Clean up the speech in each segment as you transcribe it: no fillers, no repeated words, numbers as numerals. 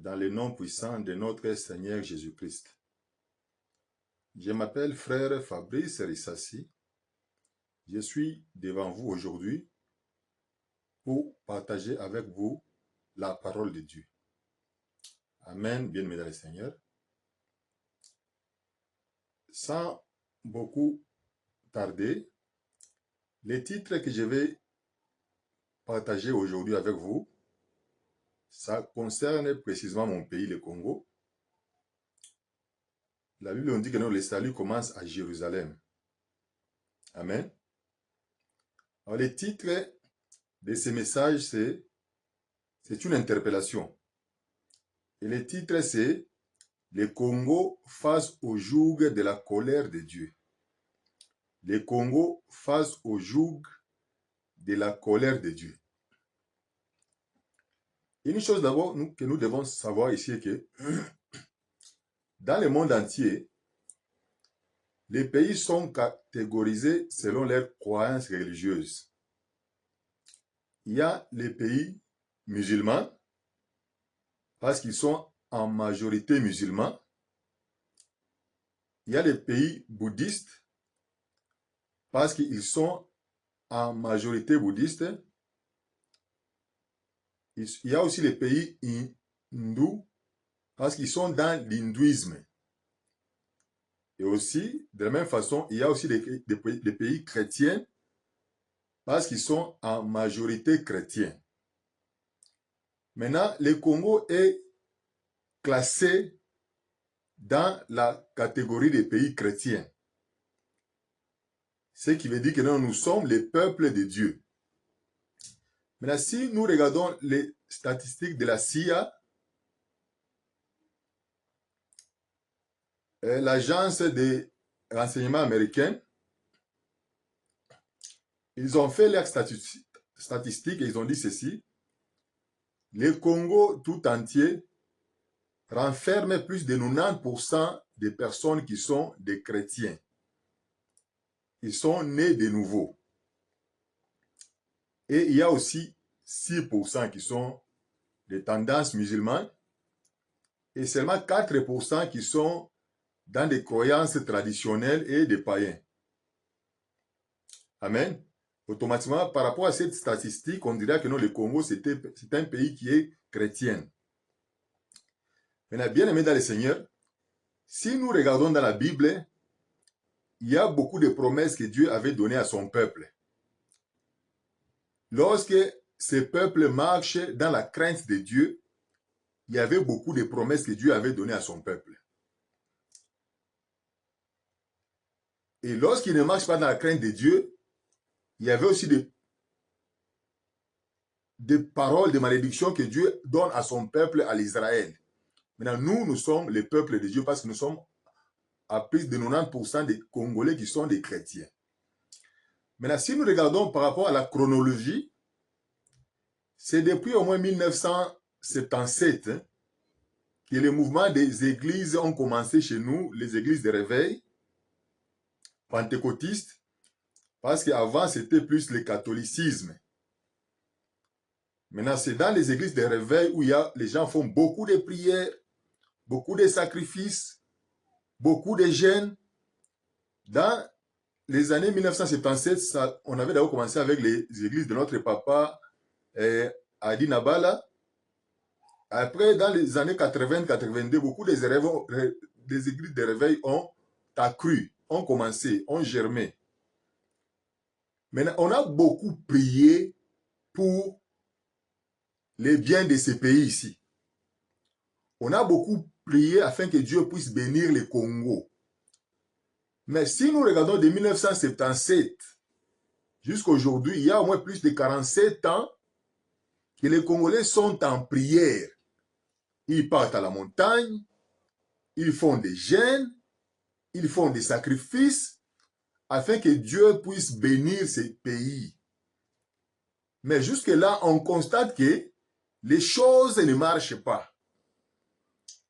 dans le nom puissant de notre Seigneur Jésus-Christ. Je m'appelle frère Fabrice Rissassi. Je suis devant vous aujourd'hui pour partager avec vous la parole de Dieu. Amen, bien-aimés dans le Seigneur. Sans beaucoup tarder, les titres que je vais partager aujourd'hui avec vous, ça concerne précisément mon pays, le Congo. La Bible nous dit que le salut commence à Jérusalem. Amen. Alors, le titre de ce message, c'est une interpellation. Et le titre, c'est « Le Congo face au joug de la colère de Dieu ». Le Congo face au joug de la colère de Dieu. Une chose d'abord que nous devons savoir ici est que dans le monde entier, les pays sont catégorisés selon leurs croyances religieuses. Il y a les pays musulmans, parce qu'ils sont en majorité musulmans. Il y a les pays bouddhistes, parce qu'ils sont en majorité bouddhistes. Il y a aussi les pays hindous, parce qu'ils sont dans l'hindouisme. Et aussi, de la même façon, il y a aussi les pays chrétiens, parce qu'ils sont en majorité chrétiens. Maintenant, le Congo est classé dans la catégorie des pays chrétiens. Ce qui veut dire que nous sommes les peuples de Dieu. Maintenant, si nous regardons les statistiques de la CIA, l'agence de renseignement américaine, ils ont fait leurs statistiques et ils ont dit ceci. Le Congo tout entier renferme plus de 90% des personnes qui sont des chrétiens. Ils sont nés de nouveau. Et il y a aussi 6% qui sont des tendances musulmanes et seulement 4% qui sont dans des croyances traditionnelles et des païens. Amen. Automatiquement, par rapport à cette statistique, on dirait que non, le Congo, c'est un pays qui est chrétien. Maintenant, bien aimé dans le Seigneur, si nous regardons dans la Bible, il y a beaucoup de promesses que Dieu avait données à son peuple. Lorsque ce peuple marche dans la crainte de Dieu, il y avait beaucoup de promesses que Dieu avait données à son peuple. Et lorsqu'il ne marche pas dans la crainte de Dieu, il y avait aussi des paroles de malédiction que Dieu donne à son peuple, à l'Israël. Maintenant, nous sommes le peuple de Dieu parce que nous sommes à plus de 90% des Congolais qui sont des chrétiens. Maintenant, si nous regardons par rapport à la chronologie, c'est depuis au moins 1977 que les mouvements des églises ont commencé chez nous, les églises de réveil, pentecôtistes, parce qu'avant c'était plus le catholicisme. Maintenant, c'est dans les églises de réveil où les gens font beaucoup de prières, beaucoup de sacrifices, beaucoup de jeûnes. Dans les années 1977, on avait d'abord commencé avec les églises de notre papa Adi Nabala. Après, dans les années 80-82, beaucoup des églises de réveil ont accru, ont commencé, ont germé. Maintenant, on a beaucoup prié pour les biens de ces pays ici. On a beaucoup prié afin que Dieu puisse bénir le Congo. Mais si nous regardons de 1977 jusqu'à aujourd'hui, il y a au moins plus de 47 ans que les Congolais sont en prière. Ils partent à la montagne, ils font des jeûnes, ils font des sacrifices afin que Dieu puisse bénir ces pays. Mais jusque-là, on constate que les choses ne marchent pas.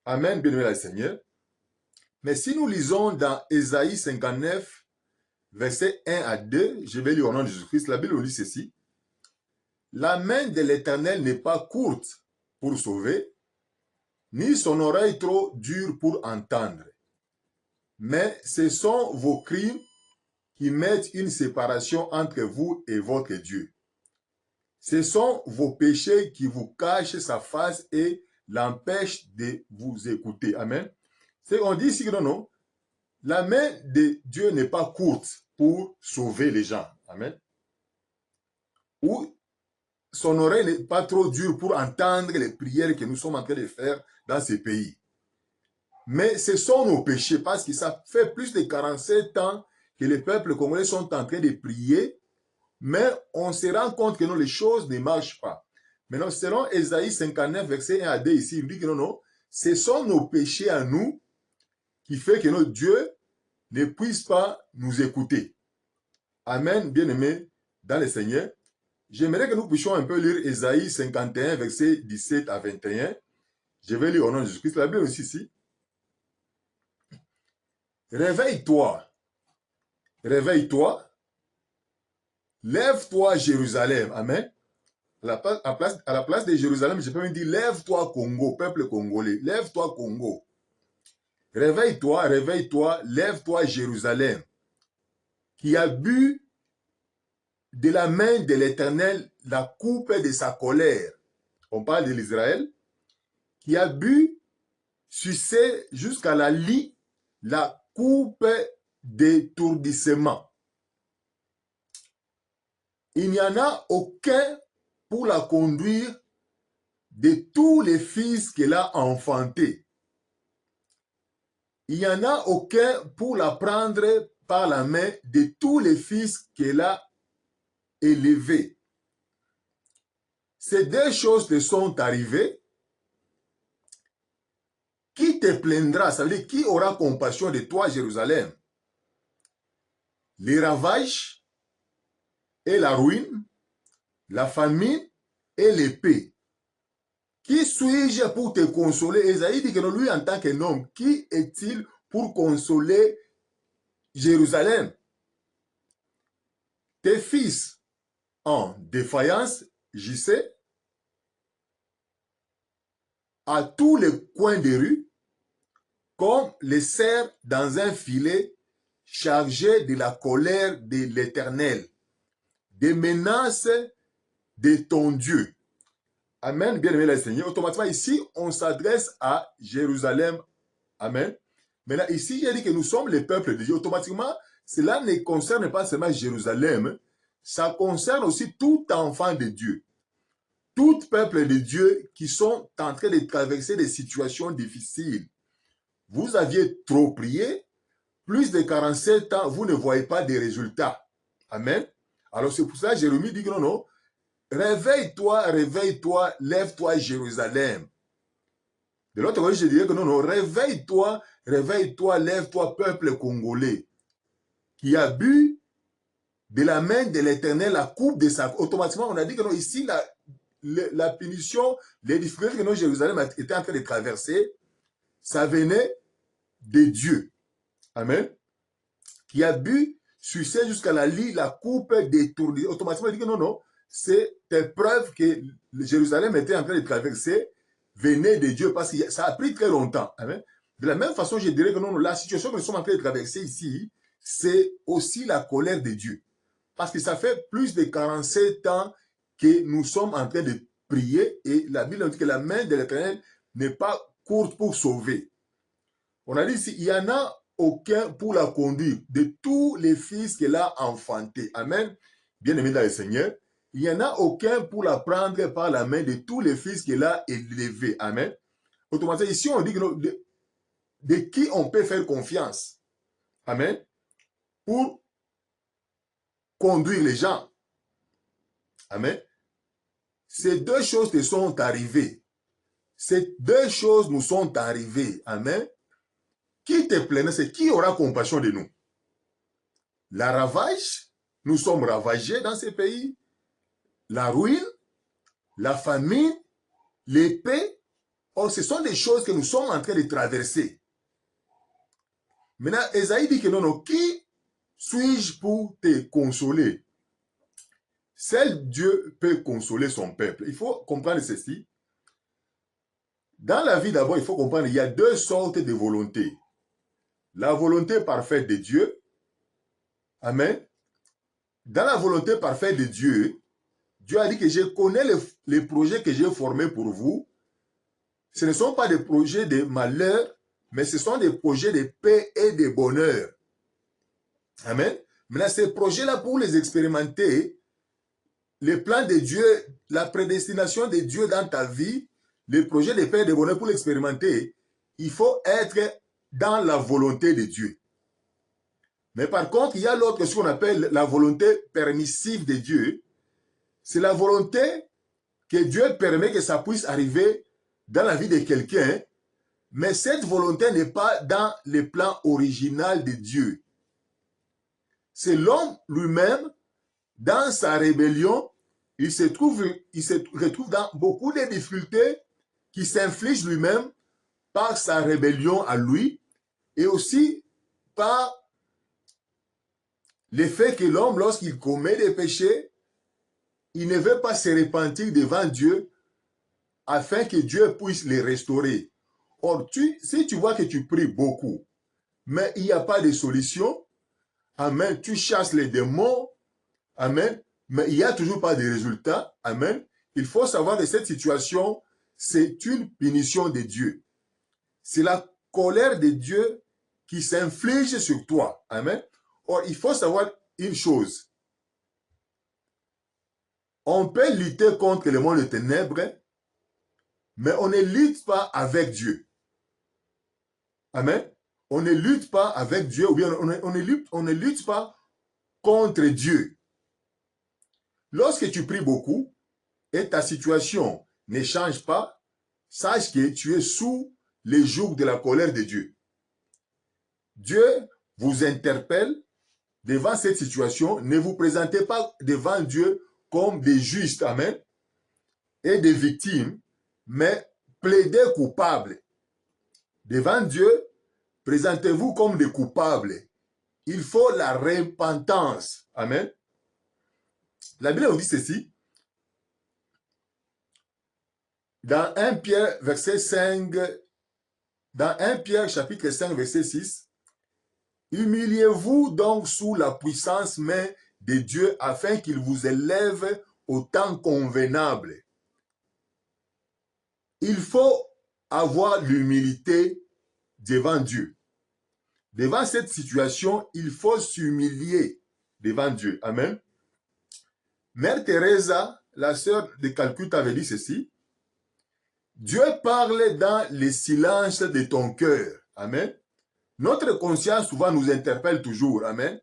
Amen, bien-aimé le Seigneur. Mais si nous lisons dans Ésaïe 59, versets 1 à 2, je vais lire au nom de Jésus-Christ, la Bible nous dit ceci. La main de l'Éternel n'est pas courte pour sauver, ni son oreille trop dure pour entendre. Mais ce sont vos crimes qui mettent une séparation entre vous et votre Dieu. Ce sont vos péchés qui vous cachent sa face et l'empêchent de vous écouter. Amen. On dit ici que non, la main de Dieu n'est pas courte pour sauver les gens. Amen. Ou son oreille n'est pas trop dure pour entendre les prières que nous sommes en train de faire dans ce pays. Mais ce sont nos péchés, parce que ça fait plus de 47 ans que les peuples congolais sont en train de prier, mais on se rend compte que non, les choses ne marchent pas. Maintenant, selon Ésaïe 59, verset 1 à 2, ici, il dit que non, ce sont nos péchés à nous qui fait que notre Dieu ne puisse pas nous écouter. Amen, bien-aimés dans le Seigneur. J'aimerais que nous puissions un peu lire Ésaïe 51, verset 17 à 21. Je vais lire au nom de Jésus-Christ. La Bible aussi ici. Réveille-toi, réveille-toi, lève-toi Jérusalem. Amen. À la place de Jérusalem, je peux même dire, lève-toi Congo, peuple congolais. Lève-toi Congo. Réveille-toi, réveille-toi, lève-toi Jérusalem, qui a bu de la main de l'Éternel la coupe de sa colère. On parle de l'Israël, qui a bu, sucé jusqu'à la lie, la coupe d'étourdissement. Il n'y en a aucun pour la conduire de tous les fils qu'elle a enfantés. Il n'y en a aucun pour la prendre par la main de tous les fils qu'elle a élevés. Ces deux choses te sont arrivées. Qui te plaindra? Ça veut dire, qui aura compassion de toi, Jérusalem? Les ravages et la ruine, la famine et l'épée. Qui suis-je pour te consoler? Ésaïe dit que lui, en tant qu'un homme, qui est-il pour consoler Jérusalem? Tes fils en défaillance, j'y sais, à tous les coins des rues, comme les cerfs dans un filet chargé de la colère de l'Éternel, des menaces de ton Dieu. Amen, bien-aimé le Seigneur. Automatiquement, ici, on s'adresse à Jérusalem. Amen. Maintenant, ici, il dit que nous sommes les peuples de Dieu. Automatiquement, cela ne concerne pas seulement Jérusalem, ça concerne aussi tout enfant de Dieu. Tout peuple de Dieu qui sont en train de traverser des situations difficiles. Vous aviez trop prié, plus de 47 ans, vous ne voyez pas de résultats. Amen. Alors c'est pour ça que Jérémie dit que non, non, réveille-toi, réveille-toi, lève-toi Jérusalem. De l'autre côté, je dirais que non, non, réveille-toi, réveille-toi, lève-toi, peuple congolais, qui a bu de la main de l'Éternel la coupe de sa... Automatiquement, on a dit que non, ici, la punition, les difficultés que nous, Jérusalem était en train de traverser, ça venait de Dieu. Amen. Qui a bu, sucé jusqu'à la lie, la coupe détournée. Automatiquement, il dit que non, non, c'est une preuve que Jérusalem était en train de traverser, venait de Dieu, parce que ça a pris très longtemps. Amen. De la même façon, je dirais que non, la situation que nous sommes en train de traverser ici, c'est aussi la colère de Dieu. Parce que ça fait plus de 47 ans que nous sommes en train de prier et la Bible dit que la main de l'Éternel n'est pas courte pour sauver. On a dit ici, il n'y en a aucun pour la conduire de tous les fils qu'elle a enfantés. Amen. Bien-aimé dans le Seigneur, il n'y en a aucun pour la prendre par la main de tous les fils qu'elle a élevés. Amen. Automatiquement, ici, on dit que de qui on peut faire confiance. Amen. Pour conduire les gens. Amen. Ces deux choses te sont arrivées. Ces deux choses nous sont arrivées. Amen. Qui te plaît, c'est qui aura compassion de nous? La ravage, nous sommes ravagés dans ces pays. La ruine, la famine, l'épée. Or, ce sont des choses que nous sommes en train de traverser. Maintenant, Ésaïe dit que non, non, qui suis-je pour te consoler? Seul Dieu peut consoler son peuple. Il faut comprendre ceci. Dans la vie, d'abord, il faut comprendre, il y a deux sortes de volontés. La volonté parfaite de Dieu. Amen. Dans la volonté parfaite de Dieu, Dieu a dit que je connais les projets que j'ai formés pour vous. Ce ne sont pas des projets de malheur, mais ce sont des projets de paix et de bonheur. Amen. Maintenant, ces projets-là, pour les expérimenter, les plans de Dieu, la prédestination de Dieu dans ta vie, les projets de paix et de bonheur pour l'expérimenter, il faut être dans la volonté de Dieu. Mais par contre, il y a l'autre, ce qu'on appelle la volonté permissive de Dieu. C'est la volonté que Dieu permet que ça puisse arriver dans la vie de quelqu'un, mais cette volonté n'est pas dans le plan original de Dieu. C'est l'homme lui-même, dans sa rébellion, il se retrouve dans beaucoup de difficultés qui s'infligent lui-même par sa rébellion à lui et aussi par le fait que l'homme, lorsqu'il commet des péchés, il ne veut pas se repentir devant Dieu afin que Dieu puisse les restaurer. Or, si tu vois que tu pries beaucoup, mais il n'y a pas de solution, amen, tu chasses les démons, amen, mais il n'y a toujours pas de résultat, amen, il faut savoir que cette situation, c'est une punition de Dieu. C'est la colère de Dieu qui s'inflige sur toi, amen. Or, il faut savoir une chose. On peut lutter contre le monde des ténèbres, mais on ne lutte pas avec Dieu. Amen. On ne lutte pas avec Dieu, ou bien on ne lutte pas contre Dieu. Lorsque tu pries beaucoup et ta situation ne change pas, sache que tu es sous les jougs de la colère de Dieu. Dieu vous interpelle devant cette situation. Ne vous présentez pas devant Dieu comme des justes, amen, et des victimes, mais plaidez coupables. Devant Dieu, présentez-vous comme des coupables. Il faut la repentance. Amen. La Bible nous dit ceci. Dans 1 Pierre, verset 5, dans 1 Pierre, chapitre 5, verset 6, humiliez-vous donc sous la puissance main de Dieu afin qu'il vous élève au temps convenable. Il faut avoir l'humilité devant Dieu. Devant cette situation, il faut s'humilier devant Dieu. Amen. Mère Teresa, la sœur de Calcutta, avait dit ceci. Dieu parle dans le silence de ton cœur. Amen. Notre conscience souvent nous interpelle toujours. Amen.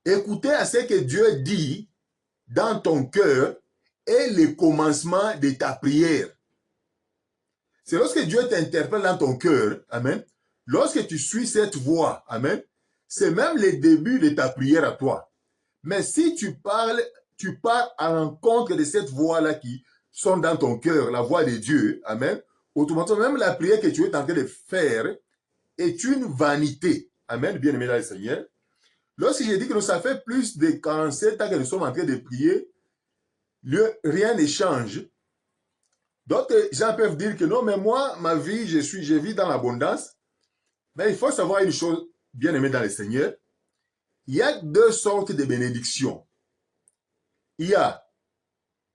Écoutez à ce que Dieu dit dans ton cœur et le commencement de ta prière. C'est lorsque Dieu t'interpelle dans ton cœur, amen, lorsque tu suis cette voix, amen, c'est même le début de ta prière à toi. Mais si tu pars à l'encontre de cette voix-là qui sont dans ton cœur, la voix de Dieu, amen, automatiquement, même la prière que tu es en train de faire est une vanité. Amen, bien-aimé dans le Seigneur. Lorsque j'ai dit que ça fait plus de 47 ans que nous sommes en train de prier, rien ne change. D'autres gens peuvent dire que non, mais moi, ma vie, je vis dans l'abondance. Mais il faut savoir une chose, bien-aimé dans le Seigneur. Il y a deux sortes de bénédictions. Il y a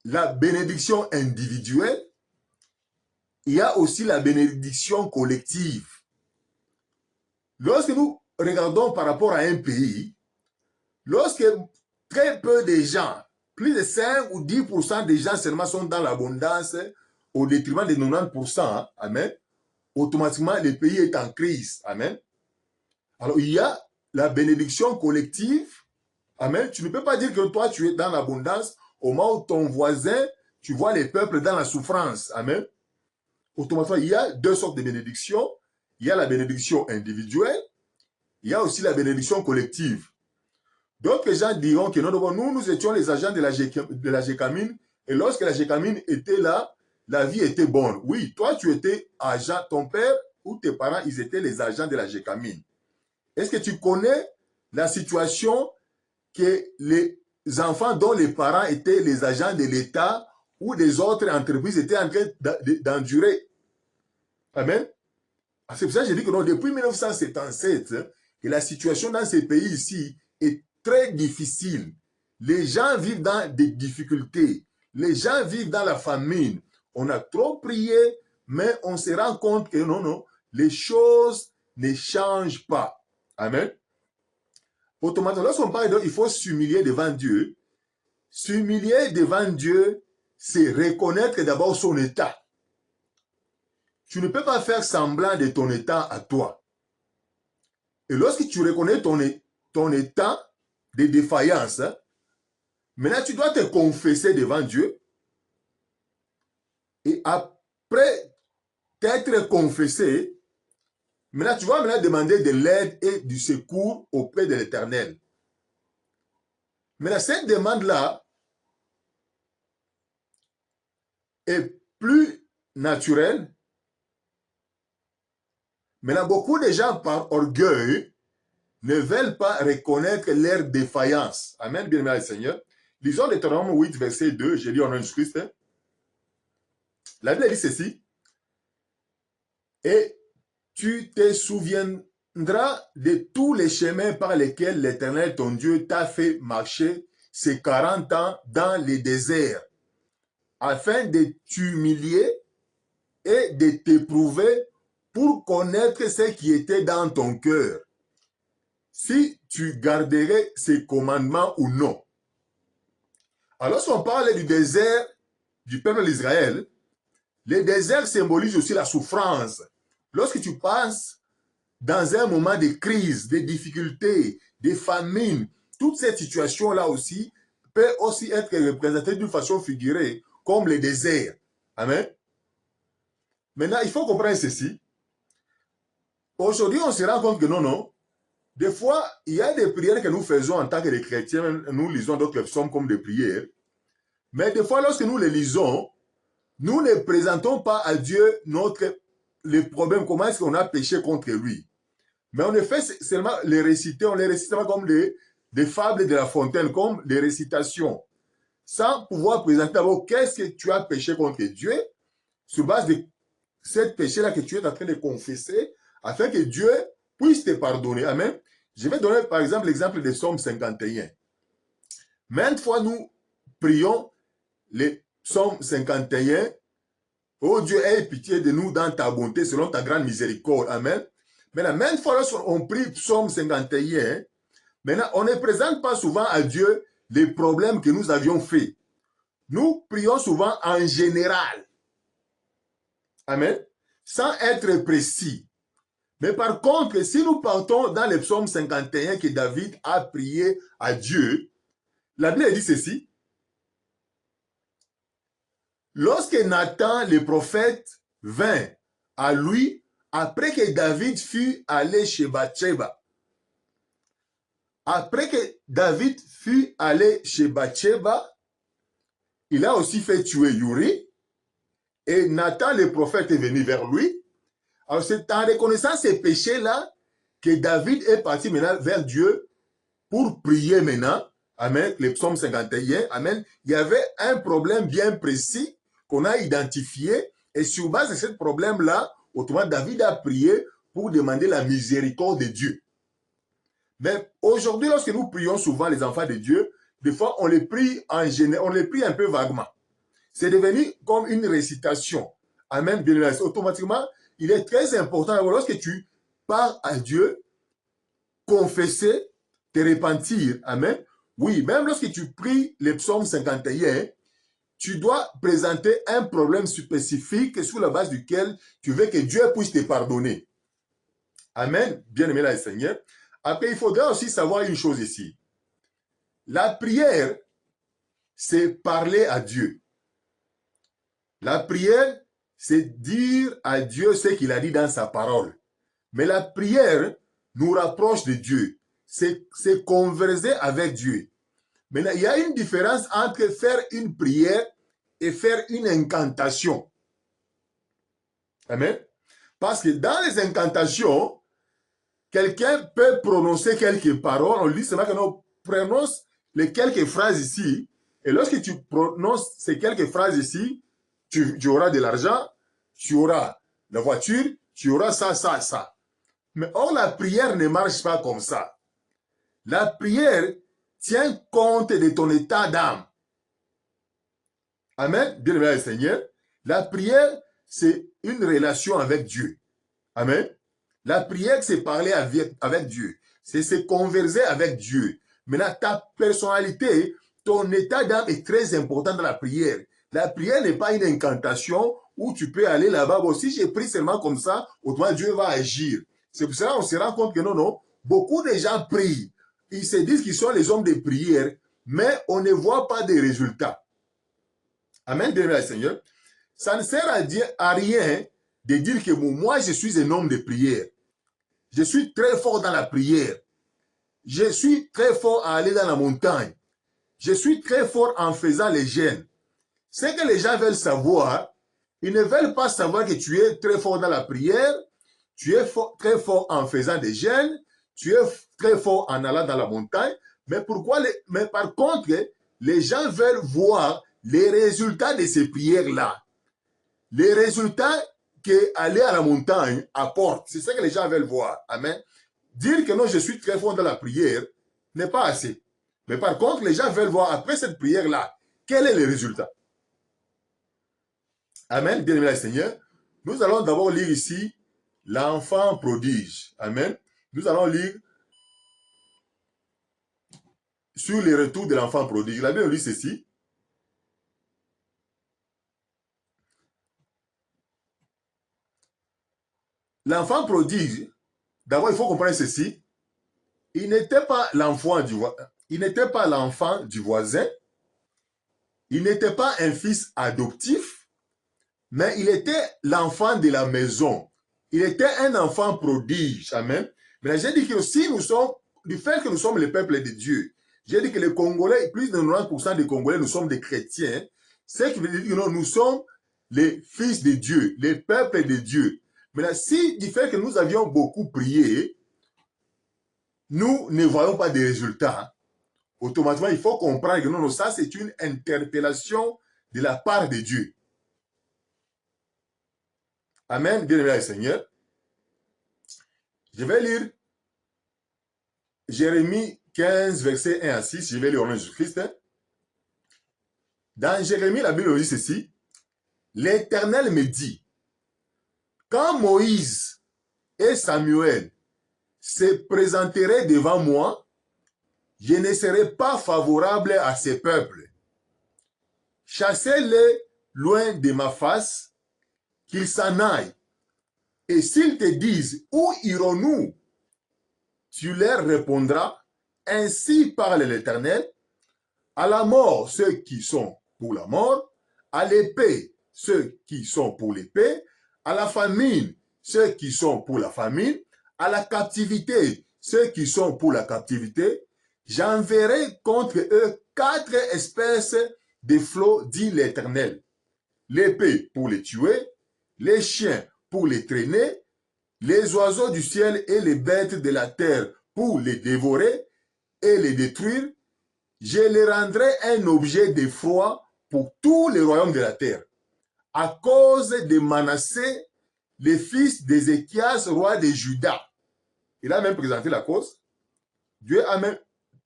la bénédiction individuelle. Il y a aussi la bénédiction collective. Lorsque nous regardons par rapport à un pays, lorsque très peu de gens, plus de 5 ou 10% des gens seulement sont dans l'abondance au détriment de 90%, amen, automatiquement le pays est en crise. Amen. Alors il y a la bénédiction collective. Amen. Tu ne peux pas dire que toi tu es dans l'abondance au moment où ton voisin, tu vois les peuples dans la souffrance. Amen. Automatiquement, il y a deux sortes de bénédictions. Il y a la bénédiction individuelle. Il y a aussi la bénédiction collective. D'autres gens diront que non, nous étions les agents de la Gécamine et lorsque la Gécamine était là, la vie était bonne. Oui, toi, tu étais agent, ton père ou tes parents, ils étaient les agents de la Gécamine. Est-ce que tu connais la situation que les enfants dont les parents étaient les agents de l'État où des autres entreprises étaient en train d'endurer. Amen. C'est pour ça que j'ai dit que non, depuis 1977, que la situation dans ces pays ici est très difficile. Les gens vivent dans des difficultés. Les gens vivent dans la famine. On a trop prié, mais on se rend compte que non, non, les choses ne changent pas. Amen. Automatiquement, lorsqu'on parle de il faut s'humilier devant Dieu, s'humilier devant Dieu, c'est reconnaître d'abord son état. Tu ne peux pas faire semblant de ton état à toi. Et lorsque tu reconnais ton état de défaillance, maintenant tu dois te confesser devant Dieu. Et après t'être confessé, maintenant tu vas maintenant demander de l'aide et du secours auprès de l'Éternel. Maintenant cette demande-là est plus naturelle. Maintenant, beaucoup de gens, par orgueil, ne veulent pas reconnaître leur défaillance. Amen, bien-aimé Seigneur. Lisons Deutéronome 8, verset 2, j'ai lu en nom de Jésus-Christ. La Bible dit ceci. Et tu te souviendras de tous les chemins par lesquels l'Éternel, ton Dieu, t'a fait marcher ces 40 ans dans les déserts, afin de t'humilier et de t'éprouver pour connaître ce qui était dans ton cœur, si tu garderais ces commandements ou non. Alors, lorsqu'on parle du désert du peuple d'Israël, le désert symbolise aussi la souffrance. Lorsque tu passes dans un moment de crise, de difficultés, de famine, toute cette situation-là aussi peut aussi être représentée d'une façon figurée comme le désert. Amen. Maintenant, il faut comprendre ceci. Aujourd'hui, on se rend compte que non, non. Des fois, il y a des prières que nous faisons en tant que des chrétiens. Nous lisons d'autres psaumes comme des prières. Mais des fois, lorsque nous les lisons, nous ne présentons pas à Dieu les problèmes, comment est-ce qu'on a péché contre lui. Mais on fait seulement les réciter, on les récite comme des fables de La Fontaine, comme des récitations, sans pouvoir présenter d'abord qu'est-ce que tu as péché contre Dieu, sur base de cette péché-là que tu es en train de confesser, afin que Dieu puisse te pardonner. Amen. Je vais donner par exemple l'exemple de Psaume 51. Maintes fois nous prions les Psaume 51. Oh Dieu, aie pitié de nous dans ta bonté, selon ta grande miséricorde. Amen. Mais la même fois, lorsqu'on prie Psaume 51, maintenant, on ne présente pas souvent à Dieu les problèmes que nous avions faits. Nous prions souvent en général. Amen. Sans être précis. Mais par contre, si nous partons dans le Psaume 51 que David a prié à Dieu, la Bible dit ceci. Lorsque Nathan, le prophète, vint à lui, après que David fut allé chez Bathsheba. Après que David fut allé chez Bathsheba, il a aussi fait tuer Uri. Et Nathan, le prophète, est venu vers lui. Alors c'est en reconnaissant ces péchés-là que David est parti maintenant vers Dieu pour prier maintenant. Amen. Le psaume 51. Amen. Il y avait un problème bien précis qu'on a identifié. Et sur base de ce problème-là, autrement, David a prié pour demander la miséricorde de Dieu. Mais aujourd'hui, lorsque nous prions souvent les enfants de Dieu, des fois, on les prie en général, on les prie un peu vaguement. C'est devenu comme une récitation. Amen. Bien, automatiquement, il est très important, lorsque tu parles à Dieu, confesser, te repentir. Amen. Oui, même lorsque tu pries les psaumes 51, tu dois présenter un problème spécifique sur la base duquel tu veux que Dieu puisse te pardonner. Amen. Bien-aimé le Seigneur. Après, il faudra aussi savoir une chose ici. La prière, c'est parler à Dieu. La prière, c'est dire à Dieu ce qu'il a dit dans sa parole. Mais la prière nous rapproche de Dieu. C'est converser avec Dieu. Maintenant, il y a une différence entre faire une prière et faire une incantation. Amen. Parce que dans les incantations, quelqu'un peut prononcer quelques paroles. On dit seulement que nous prononce les quelques phrases ici. Et lorsque tu prononces ces quelques phrases ici, tu auras de l'argent, tu auras la voiture, tu auras ça, ça, ça. Mais or, la prière ne marche pas comme ça. La prière tient compte de ton état d'âme. Amen. Bien aimé Seigneur. La prière, c'est une relation avec Dieu. Amen. La prière, c'est parler avec Dieu. C'est se converser avec Dieu. Maintenant, ta personnalité, ton état d'âme est très important dans la prière. La prière n'est pas une incantation où tu peux aller là-bas. Bon, si j'ai pris seulement comme ça, autrement Dieu va agir. C'est pour cela qu'on se rend compte que non, non, beaucoup de gens prient. Ils se disent qu'ils sont les hommes de prière, mais on ne voit pas de résultats. Amen, bien aimé Seigneur. Ça ne sert à rien de dire que moi, je suis un homme de prière. Je suis très fort dans la prière. Je suis très fort à aller dans la montagne. Je suis très fort en faisant les jeûnes. Ce que les gens veulent savoir, ils ne veulent pas savoir que tu es très fort dans la prière, tu es très fort en faisant des jeûnes, tu es très fort en allant dans la montagne, mais par contre, les gens veulent voir les résultats de ces prières-là. Les résultats qu'aller à la montagne apporte, c'est ce que les gens veulent voir. Amen. Dire que non, je suis très fort dans la prière n'est pas assez. Mais par contre, les gens veulent voir après cette prière-là, quel est le résultat. Amen. Bien aimé le Seigneur. Nous allons d'abord lire ici l'enfant prodige. Amen. Nous allons lire sur le retour de l'enfant prodige. La Bible dit ceci. L'enfant prodige, d'abord il faut comprendre ceci. Il n'était pas l'enfant du voisin. Il n'était pas un fils adoptif, mais il était l'enfant de la maison. Il était un enfant prodige. Amen. Mais j'ai dit que si nous sommes, du fait que nous sommes le peuple de Dieu, j'ai dit que les Congolais, plus de 90% des Congolais, nous sommes des chrétiens. Ce qui veut dire que nous sommes les fils de Dieu, les peuples de Dieu. Maintenant, si du fait que nous avions beaucoup prié, nous ne voyons pas de résultats, automatiquement, il faut comprendre que non, ça c'est une interpellation de la part de Dieu. Amen, bien aimé Seigneur. Je vais lire Jérémie 15, verset 1 à 6. Je vais lire au nom de Jésus-Christ. Dans Jérémie, la Bible dit ceci. L'Éternel me dit, quand Moïse et Samuel se présenteraient devant moi, je ne serai pas favorable à ces peuples. Chassez-les loin de ma face, qu'ils s'en aillent. Et s'ils te disent, où irons-nous? Tu leur répondras, ainsi parle l'Éternel, à la mort ceux qui sont pour la mort, à l'épée ceux qui sont pour l'épée, à la famine ceux qui sont pour la famine, à la captivité ceux qui sont pour la captivité. J'enverrai contre eux 4 espèces de flots, dit l'Éternel. L'épée pour les tuer, les chiens pour les traîner, les oiseaux du ciel et les bêtes de la terre pour les dévorer et les détruire. Je les rendrai un objet d'effroi pour tous les royaumes de la terre. À cause de Manassé, le fils d'Ézéchias, roi de Juda. Il a même présenté la cause. Dieu a même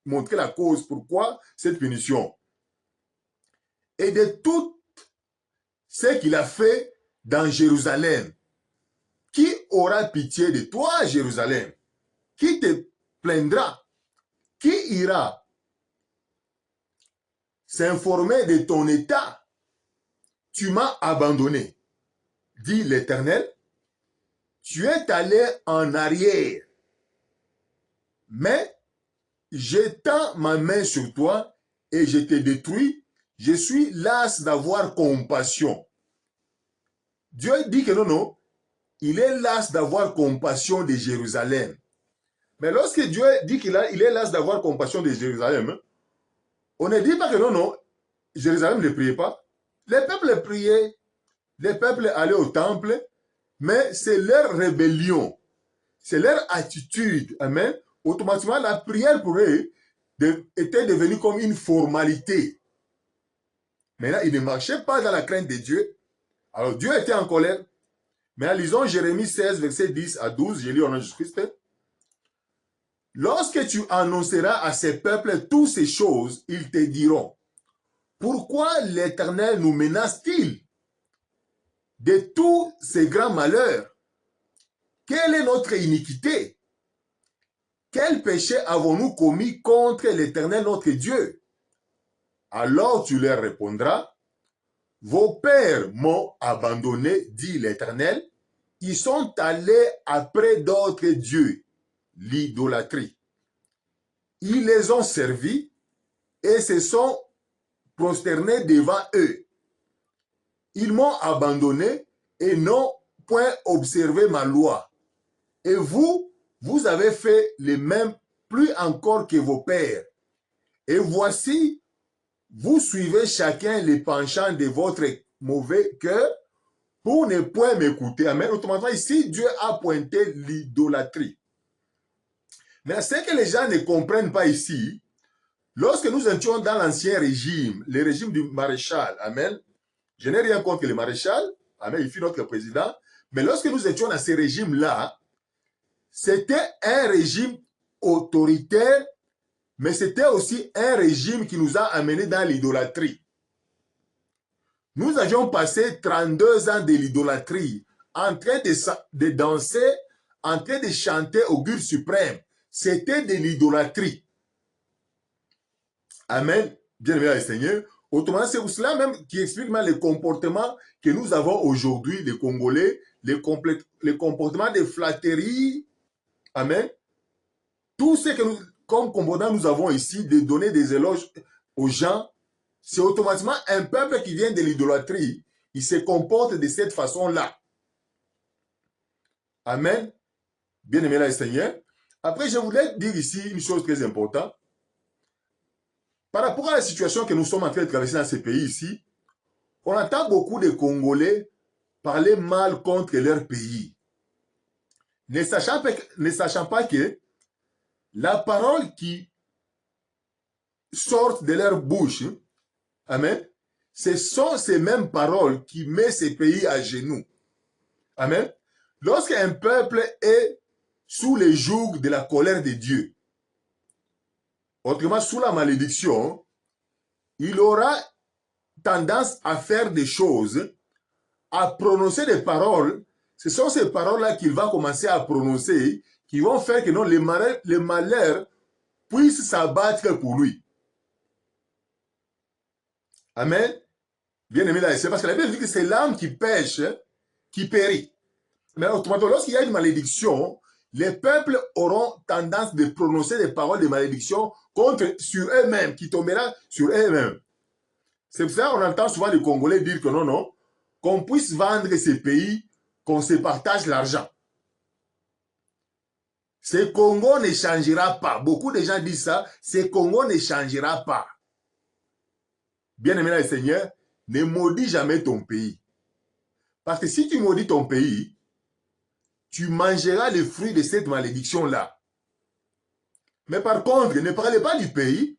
montré la cause. Pourquoi cette punition? Et de tout ce qu'il a fait dans Jérusalem. Qui aura pitié de toi, Jérusalem? Qui te plaindra? Qui ira s'informer de ton état? Tu m'as abandonné, dit l'Éternel. Tu es allé en arrière, mais j'étends ma main sur toi et je te détruis. Je suis las d'avoir compassion. Dieu dit que non, non, il est las d'avoir compassion de Jérusalem. Mais lorsque Dieu dit qu'il est las d'avoir compassion de Jérusalem, on ne dit pas que non, non, Jérusalem ne priait pas. Les peuples priaient, les peuples allaient au temple, mais c'est leur rébellion, c'est leur attitude. Amen. Automatiquement, la prière pour eux était devenue comme une formalité. Maintenant, ils ne marchaient pas dans la crainte de Dieu. Alors, Dieu était en colère. Mais en lisant Jérémie 16, verset 10 à 12, je lis au nom de Jésus-Christ. Lorsque tu annonceras à ces peuples toutes ces choses, ils te diront, pourquoi l'Éternel nous menace-t-il de tous ces grands malheurs? Quelle est notre iniquité? Quel péché avons-nous commis contre l'Éternel notre Dieu? Alors tu leur répondras, vos pères m'ont abandonné, dit l'Éternel, ils sont allés après d'autres dieux, l'idolâtrie. Ils les ont servis et se sont prosternés devant eux. Ils m'ont abandonné et n'ont point observé ma loi. Et vous, vous avez fait le même, plus encore que vos pères. Et voici, vous suivez chacun les penchants de votre mauvais cœur pour ne point m'écouter. Amen. Autrement, ici, Dieu a pointé l'idolâtrie. Mais ce que les gens ne comprennent pas ici, lorsque nous étions dans l'ancien régime, le régime du maréchal, amen, je n'ai rien contre le maréchal, amen, il fut notre président, mais lorsque nous étions dans ce régime-là, c'était un régime autoritaire, mais c'était aussi un régime qui nous a amenés dans l'idolâtrie. Nous avions passé 32 ans de l'idolâtrie, en train de danser, en train de chanter au Dieu suprême. C'était de l'idolâtrie. Amen. Bien-aimé le Seigneur. Autrement, c'est pour cela même qui explique même le comportement que nous avons aujourd'hui, les Congolais, les comportements de flatterie. Amen. Tout ce que nous, comme comportement nous avons ici, de donner des éloges aux gens, c'est automatiquement un peuple qui vient de l'idolâtrie. Il se comporte de cette façon-là. Amen. Bien-aimé le Seigneur. Après, je voulais dire ici une chose très importante. Par rapport à la situation que nous sommes en train de traverser dans ce pays ici, on entend beaucoup de Congolais parler mal contre leur pays, ne sachant pas que la parole qui sort de leur bouche, amen, ce sont ces mêmes paroles qui mettent ces pays à genoux. Amen. Lorsqu'un peuple est sous le joug de la colère de Dieu, autrement sous la malédiction, il aura tendance à faire des choses, à prononcer des paroles. Ce sont ces paroles-là qu'il va commencer à prononcer qui vont faire que non, les malheurs puissent s'abattre pour lui. Amen. Bien aimé là, c'est parce que la Bible dit que c'est l'âme qui pêche, qui périt. Mais autrement, lorsqu'il y a une malédiction, les peuples auront tendance de prononcer des paroles de malédiction sur eux-mêmes, qui tomberont sur eux-mêmes. C'est pour ça qu'on entend souvent les Congolais dire que non, non, qu'on puisse vendre ces pays, qu'on se partage l'argent. Ce Congo ne changera pas. Beaucoup de gens disent ça, ce Congo ne changera pas. Bien-aimé dans le Seigneur, ne maudis jamais ton pays. Parce que si tu maudis ton pays, tu mangeras les fruits de cette malédiction-là. Mais par contre, ne parlez pas du pays,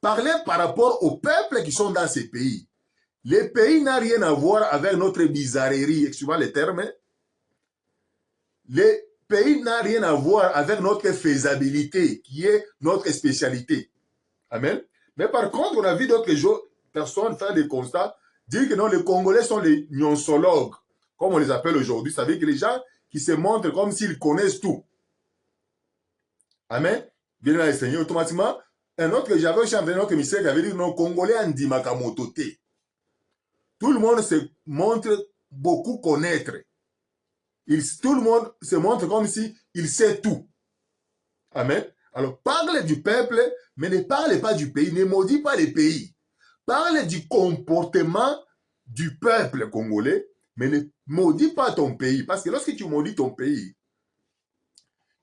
parlez par rapport aux peuples qui sont dans ces pays. Le pays n'a rien à voir avec notre bizarrerie, excusez-moi le terme. Le pays n'a rien à voir avec notre faisabilité, qui est notre spécialité. Amen. Mais par contre, on a vu d'autres personnes faire des constats, dire que non, les Congolais sont les nyonsologues, comme on les appelle aujourd'hui. Ça veut dire que les gens qui se montrent comme s'ils connaissent tout. Amen. Bien là, Seigneur, automatiquement, j'avais aussi un autre émissaire qui avait dit non, Congolais en dit makamotote. Tout le monde se montre beaucoup connaître. Tout le monde se montre comme si il sait tout. Amen. Alors, parle du peuple, mais ne parle pas du pays. Ne maudis pas les pays. Parle du comportement du peuple congolais, mais ne maudis pas ton pays. Parce que lorsque tu maudis ton pays,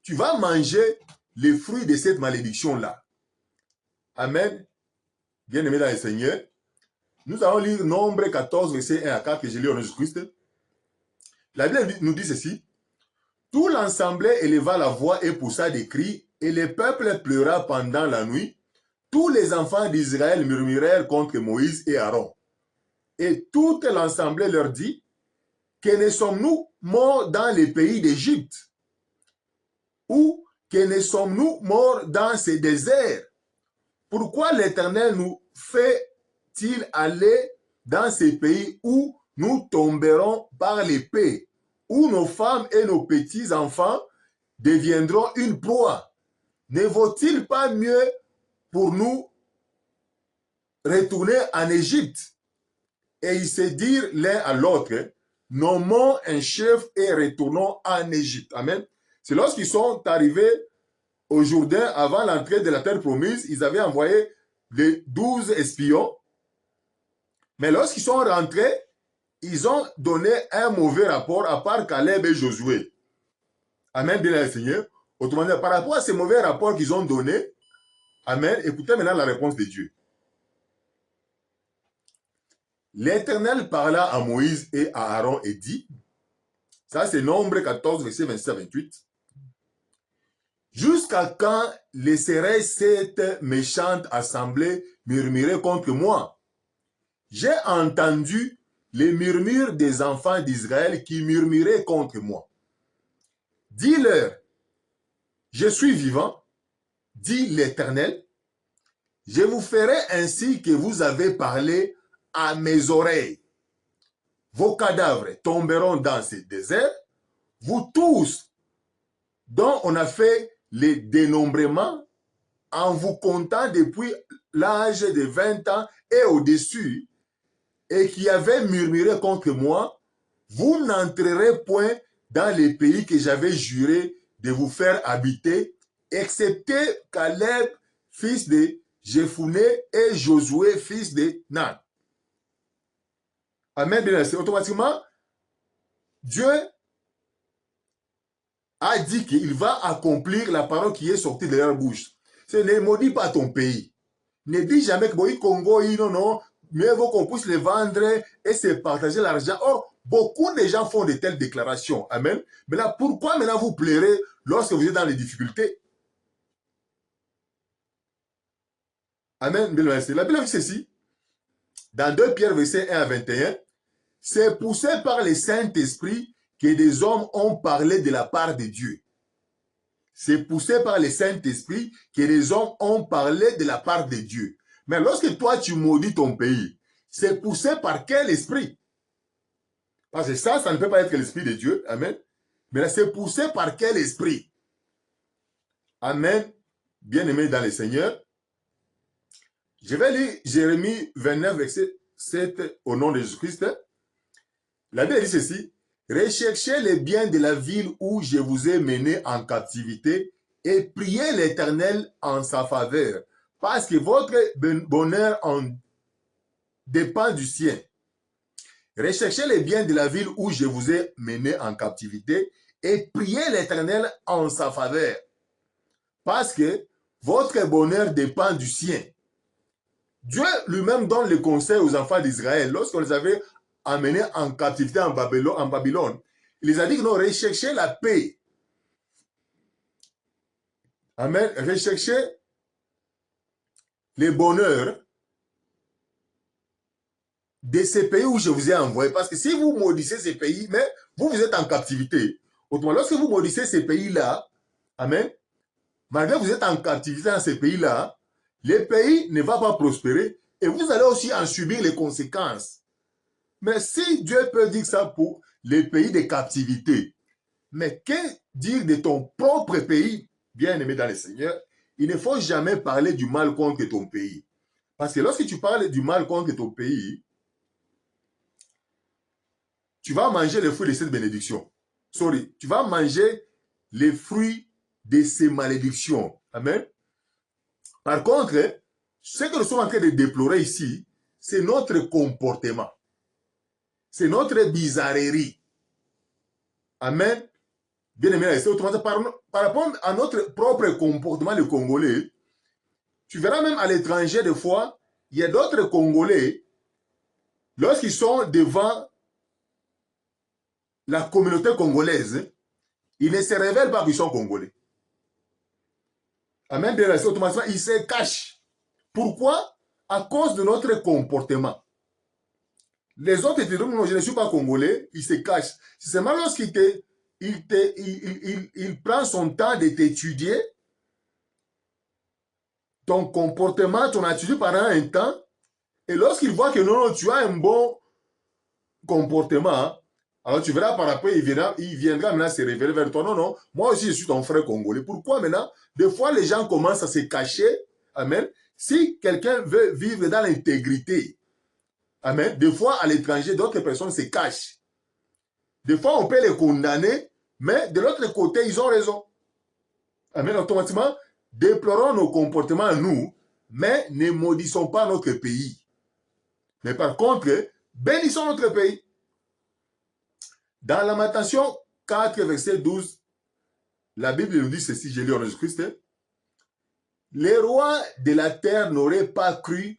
tu vas manger les fruits de cette malédiction-là. Amen. Bien-aimé dans le Seigneur, nous allons lire Nombre 14, verset 1 à 4, que je lis au nom de Jésus-Christ. La Bible nous dit ceci. Tout l'ensemble éleva la voix et poussa des cris, et le peuple pleura pendant la nuit. Tous les enfants d'Israël murmurèrent contre Moïse et Aaron. Et toute l'assemblée leur dit, que ne sommes-nous morts dans les pays d'Égypte? Ou que ne sommes-nous morts dans ces déserts? Pourquoi l'Éternel nous fait-il aller dans ces pays où nous tomberons par l'épée, où nos femmes et nos petits-enfants deviendront une proie? Ne vaut-il pas mieux pour nous retourner en Égypte? Et ils se dirent l'un à l'autre, nommons un chef et retournons en Égypte. Amen. C'est lorsqu'ils sont arrivés au Jourdain, avant l'entrée de la terre promise, ils avaient envoyé les 12 espions. Mais lorsqu'ils sont rentrés, ils ont donné un mauvais rapport, à part Caleb et Josué. Amen, bien le Seigneur. Autrement dit, par rapport à ces mauvais rapports qu'ils ont donnés, amen, écoutez maintenant la réponse de Dieu. L'Éternel parla à Moïse et à Aaron et dit, ça c'est Nombre 14, verset 27 à 28, jusqu'à quand laisserai cette méchante assemblée murmurer contre moi? J'ai entendu les murmures des enfants d'Israël qui murmuraient contre moi. Dis-leur, je suis vivant, dit l'Éternel, je vous ferai ainsi que vous avez parlé à mes oreilles. Vos cadavres tomberont dans ce désert, vous tous dont on a fait les dénombrements en vous comptant depuis l'âge de 20 ans et au-dessus, et qui avaient murmuré contre moi, vous n'entrerez point dans les pays que j'avais juré de vous faire habiter, excepté Caleb, fils de Jephuné, et Josué, fils de Nan. Amen. Automatiquement, Dieu a dit qu'il va accomplir la parole qui est sortie de leur bouche. Ce ne maudit pas ton pays. Ne dis jamais que bon, Congo, non, non, mieux vaut qu'on puisse les vendre et se partager l'argent. Or, beaucoup de gens font de telles déclarations. Amen. Mais là, pourquoi maintenant vous pleurez lorsque vous êtes dans les difficultés? Amen. La Bible dit ceci. Dans 2 Pierre, verset 1 à 21, c'est poussé par le Saint-Esprit que des hommes ont parlé de la part de Dieu. C'est poussé par le Saint-Esprit que les hommes ont parlé de la part de Dieu. Mais lorsque toi, tu maudis ton pays, c'est poussé par quel esprit? Parce que ça ne peut pas être l'esprit de Dieu. Amen. Mais là, c'est poussé par quel esprit? Amen. Bien-aimé dans le Seigneur. Je vais lire Jérémie 29, verset 7 au nom de Jésus-Christ. La Bible dit ceci. Recherchez les biens de la ville où je vous ai mené en captivité et priez l'Éternel en sa faveur, parce que votre bonheur en dépend du sien. Recherchez les biens de la ville où je vous ai mené en captivité et priez l'Éternel en sa faveur, parce que votre bonheur dépend du sien. Dieu lui-même donne le conseil aux enfants d'Israël lorsqu'on les avait amenés en captivité en Babylone. Il les a dit que non, recherchez la paix. Amen. Recherchez le bonheur de ces pays où je vous ai envoyé. Parce que si vous maudissez ces pays, mais vous êtes en captivité. Autrement, lorsque vous maudissez ces pays-là, amen, malgré que vous êtes en captivité dans ces pays-là, le pays ne va pas prospérer et vous allez aussi en subir les conséquences. Mais si Dieu peut dire ça pour les pays de captivité, mais que dire de ton propre pays, bien-aimé dans le Seigneur? Il ne faut jamais parler du mal contre ton pays. Parce que lorsque tu parles du mal contre ton pays, tu vas manger les fruits de cette bénédiction. Tu vas manger les fruits de ces malédictions. Amen. Par contre, ce que nous sommes en train de déplorer ici, c'est notre comportement. C'est notre bizarrerie. Amen. Bien aimé, par rapport à notre propre comportement, le Congolais, tu verras même à l'étranger, des fois, il y a d'autres Congolais, lorsqu'ils sont devant la communauté congolaise, ils ne se révèlent pas qu'ils sont Congolais. Amen. Bien, automatiquement, ils se cachent. Pourquoi? À cause de notre comportement. Les autres te diront, non, je ne suis pas congolais, il se cache. C'est seulement lorsqu'il il prend son temps de t'étudier, ton comportement, ton attitude pendant un temps, et lorsqu'il voit que non, tu as un bon comportement, hein, alors tu verras par après, il viendra maintenant se révéler vers toi. Non, non, moi aussi je suis ton frère congolais. Pourquoi maintenant? Des fois, les gens commencent à se cacher. Amen. Si quelqu'un veut vivre dans l'intégrité, amen, des fois à l'étranger, d'autres personnes se cachent. Des fois, on peut les condamner, mais de l'autre côté, ils ont raison. Amen. Automatiquement, déplorons nos comportements, nous, mais ne maudissons pas notre pays. Mais par contre, bénissons notre pays. Dans Lamentation 4, verset 12, la Bible nous dit ceci, je lis en Jésus-Christ. Les rois de la terre n'auraient pas cru,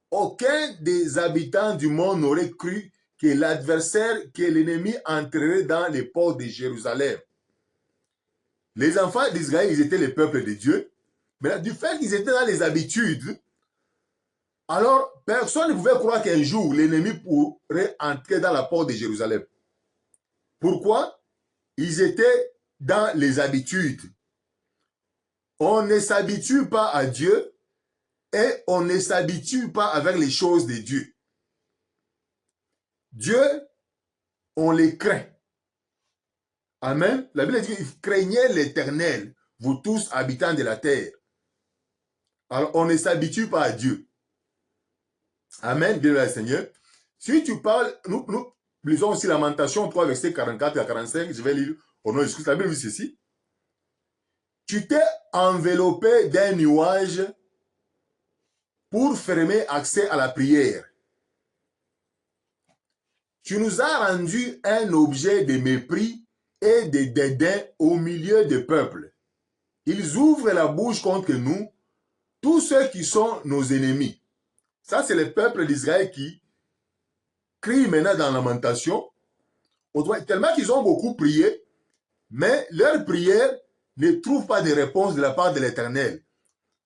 aucun des habitants du monde n'aurait cru que l'adversaire, que l'ennemi entrerait dans les ports de Jérusalem. Les enfants d'Israël, ils étaient le peuple de Dieu, mais du fait qu'ils étaient dans les habitudes, alors personne ne pouvait croire qu'un jour l'ennemi pourrait entrer dans la porte de Jérusalem. Pourquoi? Ils étaient dans les habitudes. On ne s'habitue pas à Dieu et on ne s'habitue pas avec les choses de Dieu. Dieu, on les craint. Amen. La Bible dit qu'il craignait l'Éternel, vous tous habitants de la terre. Alors, on ne s'habitue pas à Dieu. Amen, bien le Seigneur. Si tu parles, nous lisons aussi Lamentation 3, verset 44 à 45, je vais lire au nom de Jésus. La Bible dit ceci. Tu t'es enveloppé d'un nuage pour fermer accès à la prière. Tu nous as rendu un objet de mépris et de dédain au milieu des peuples. Ils ouvrent la bouche contre nous, tous ceux qui sont nos ennemis. Ça, c'est le peuple d'Israël qui crie maintenant dans la lamentation, tellement qu'ils ont beaucoup prié, mais leur prière ne trouve pas de réponse de la part de l'Éternel.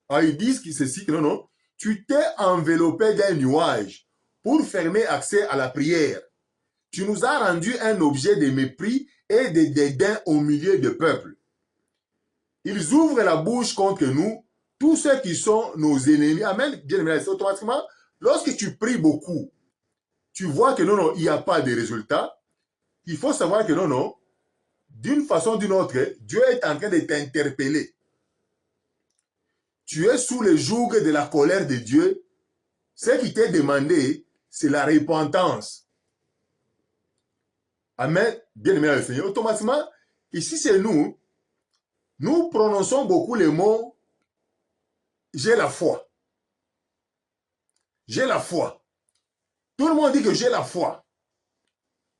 Alors ils disent ceci, que non, non, tu t'es enveloppé d'un nuage pour fermer accès à la prière. Tu nous as rendu un objet de mépris et de dédain au milieu du peuple. Ils ouvrent la bouche contre nous, tous ceux qui sont nos ennemis. Amen. Bien aimé, automatiquement, lorsque tu pries beaucoup, tu vois que non, non, il n'y a pas de résultat. Il faut savoir que non, non, d'une façon ou d'une autre, Dieu est en train de t'interpeller. Tu es sous le joug de la colère de Dieu. Ce qui t'est demandé, c'est la repentance. Amen. Bien aimé le Seigneur. Automatiquement, ici c'est nous. Nous prononçons beaucoup les mots « j'ai la foi ». J'ai la foi. Tout le monde dit que j'ai la foi.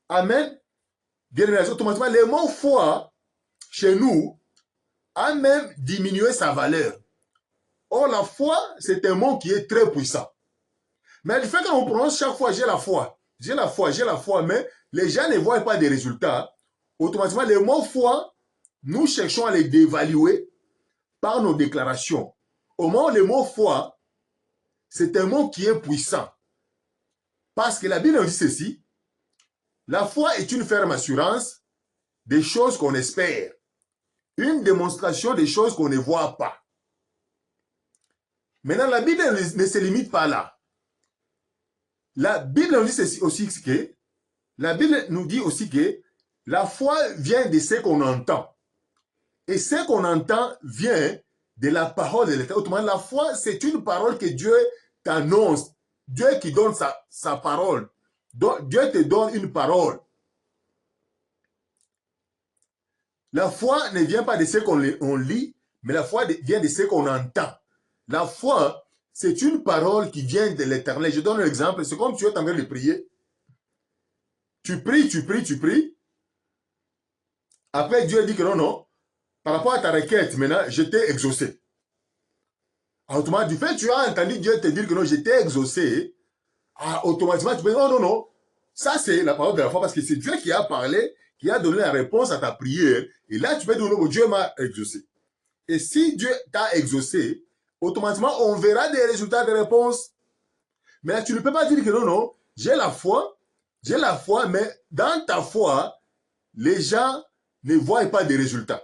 Amen. Bien aimé, automatiquement, le mot foi, chez nous, a même diminué sa valeur. Or, la foi, c'est un mot qui est très puissant. Mais le fait qu'on prononce chaque fois « j'ai la foi », j'ai la foi, j'ai la foi, mais les gens ne voient pas des résultats. Automatiquement, le mot foi, nous cherchons à les dévaluer par nos déclarations. Au moment où le mot foi, c'est un mot qui est puissant. Parce que la Bible nous dit ceci, la foi est une ferme assurance des choses qu'on espère, une démonstration des choses qu'on ne voit pas. Maintenant, la Bible ne se limite pas là. La Bible nous dit ceci aussi que, la Bible nous dit aussi que la foi vient de ce qu'on entend. Et ce qu'on entend vient de la parole de l'Éternel. Autrement, la foi, c'est une parole que Dieu t'annonce. Dieu qui donne sa parole. Dieu te donne une parole. La foi ne vient pas de ce qu'on lit, mais la foi vient de ce qu'on entend. La foi, c'est une parole qui vient de l'Éternel. Je donne un exemple. C'est comme tu es en train de prier. Tu pries, tu pries, tu pries. Après, Dieu dit que non, non. Par rapport à ta requête, maintenant, je t'ai exaucé. Automatiquement, du fait que tu as entendu Dieu te dire que non, je t'ai exaucé, automatiquement, tu peux dire non, non, non. Ça, c'est la parole de la foi parce que c'est Dieu qui a parlé, qui a donné la réponse à ta prière. Et là, tu peux dire non, Dieu m'a exaucé. Et si Dieu t'a exaucé, automatiquement, on verra des résultats de réponse. Mais là, tu ne peux pas dire que non, non, j'ai la foi, J'ai la foi, mais dans ta foi, les gens ne voient pas de résultats.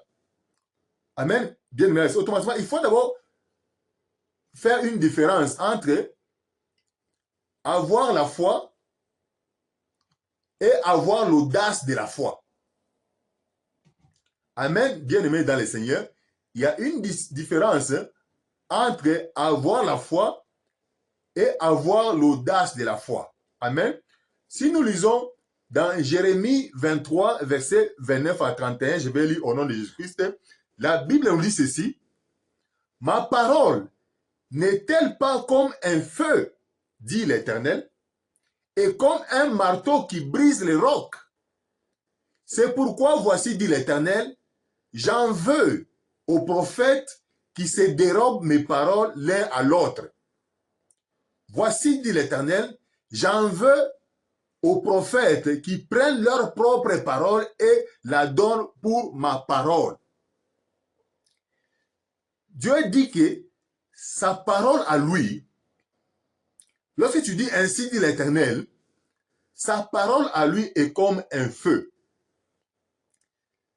Amen. Bien, mais automatiquement, il faut d'abord faire une différence entre avoir la foi et avoir l'audace de la foi. Amen. Bien aimé dans le Seigneur, il y a une différence entre avoir la foi et avoir l'audace de la foi. Amen. Si nous lisons dans Jérémie 23, versets 29 à 31, je vais lire au nom de Jésus-Christ, la Bible nous dit ceci: ma parole n'est-elle pas comme un feu, dit l'Éternel, et comme un marteau qui brise les rocs? C'est pourquoi, voici, dit l'Éternel, j'en veux aux prophètes qui se dérobent mes paroles l'un à l'autre. Voici, dit l'Éternel, j'en veux aux prophètes qui prennent leur propre parole et la donnent pour ma parole. Dieu dit que sa parole à lui, lorsque tu dis ainsi dit l'Éternel, sa parole à lui est comme un feu.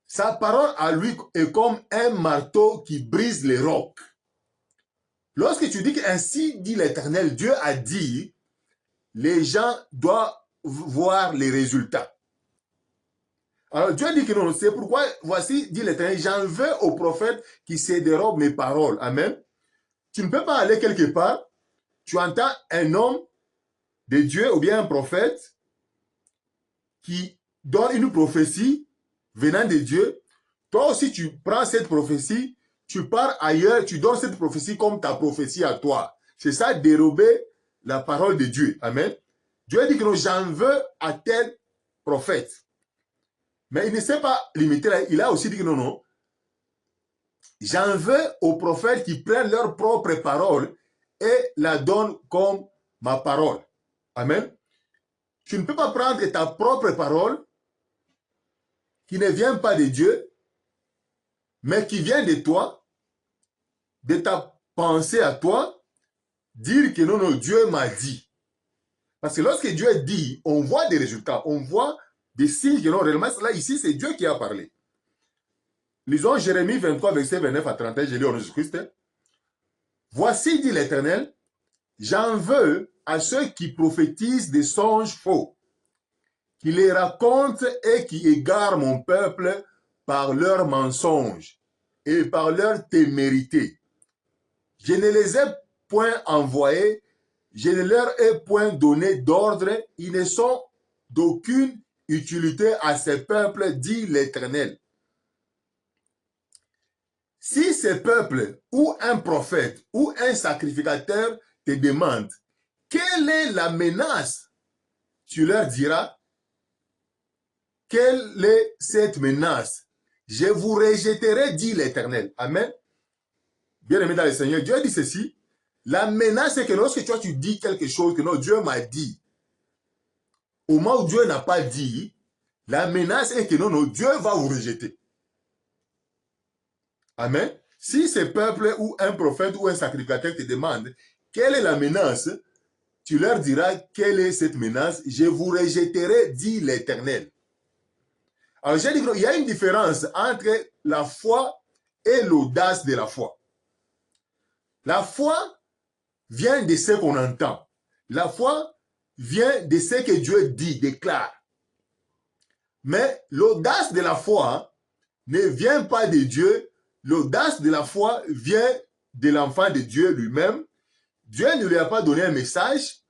Sa parole à lui est comme un marteau qui brise les rocs. Lorsque tu dis qu'ainsi dit l'Éternel, Dieu a dit, les gens doivent voir les résultats. Alors Dieu dit que non, c'est pourquoi, voici, dit l'Éternel, j'en veux aux prophètes qui se dérobent mes paroles. Amen. Tu ne peux pas aller quelque part, tu entends un homme de Dieu ou bien un prophète qui donne une prophétie venant de Dieu. Toi aussi, tu prends cette prophétie, tu pars ailleurs, tu donnes cette prophétie comme ta prophétie à toi. C'est ça, dérober la parole de Dieu. Amen. Dieu dit que non, j'en veux à tel prophète. Mais il ne s'est pas limité là. Il a aussi dit que non, non. J'en veux aux prophètes qui prennent leur propre parole et la donnent comme ma parole. Amen. Tu ne peux pas prendre ta propre parole qui ne vient pas de Dieu, mais qui vient de toi, de ta pensée à toi, dire que non, non, Dieu m'a dit. Parce que lorsque Dieu dit, on voit des résultats, on voit des signes que non, réellement, là, ici, c'est Dieu qui a parlé. Lisons Jérémie 23, verset 29 à 31, j'ai lu en Jésus-Christ. Voici, dit l'Éternel, j'en veux à ceux qui prophétisent des songes faux, qui les racontent et qui égarent mon peuple par leurs mensonges et par leur témérité. Je ne les ai point envoyés, je ne leur ai point donné d'ordre, ils ne sont d'aucune utilité à ces peuples, dit l'Éternel. Si ces peuples ou un prophète ou un sacrificateur te demandent quelle est la menace, tu leur diras, quelle est cette menace? Je vous rejetterai, dit l'Éternel. Amen. Bien-aimé dans le Seigneur, Dieu dit ceci. La menace, c'est que lorsque toi, tu dis quelque chose que non, Dieu m'a dit, au moment où Dieu n'a pas dit, la menace est que non, non, Dieu va vous rejeter. Amen. Si ce peuple ou un prophète ou un sacrificateur te demande quelle est la menace, tu leur diras quelle est cette menace, je vous rejetterai, dit l'Éternel. Alors j'ai dit qu'il y a une différence entre la foi et l'audace de la foi. La foi vient de ce qu'on entend. La foi vient de ce que Dieu dit, déclare. Mais l'audace de la foi ne vient pas de Dieu. L'audace de la foi vient de l'enfant de Dieu lui-même. Dieu ne lui a pas donné un message.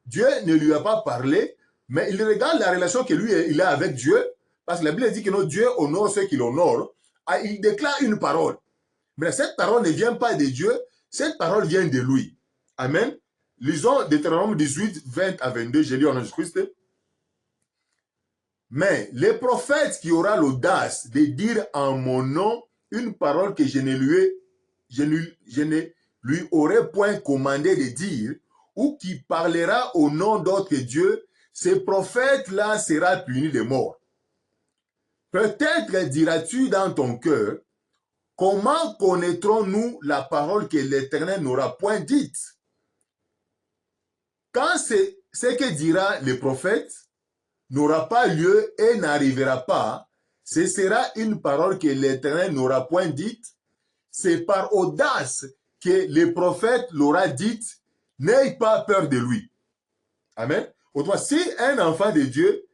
Dieu ne lui a pas parlé. Mais il regarde la relation que lui il a avec Dieu. Parce que la Bible dit que notre Dieu honore ceux qui l'honorent. Il déclare une parole. Mais cette parole ne vient pas de Dieu. Cette parole vient de lui. Amen. Lisons Deutéronome 18, 20 à 22. J'ai lu en Jésus-Christ. Mais le prophète qui aura l'audace de dire en mon nom une parole que je ne lui aurais point commandé de dire, ou qui parlera au nom d'autres dieux, ce prophète-là sera puni de mort. Peut-être diras-tu dans ton cœur, comment connaîtrons-nous la parole que l'Éternel n'aura point dite? Quand c'est ce que dira le prophète, n'aura pas lieu et n'arrivera pas. Ce sera une parole que l'Éternel n'aura point dite. C'est par audace que le prophète l'aura dite. N'aie pas peur de lui. Amen. Autrement, si un enfant de Dieu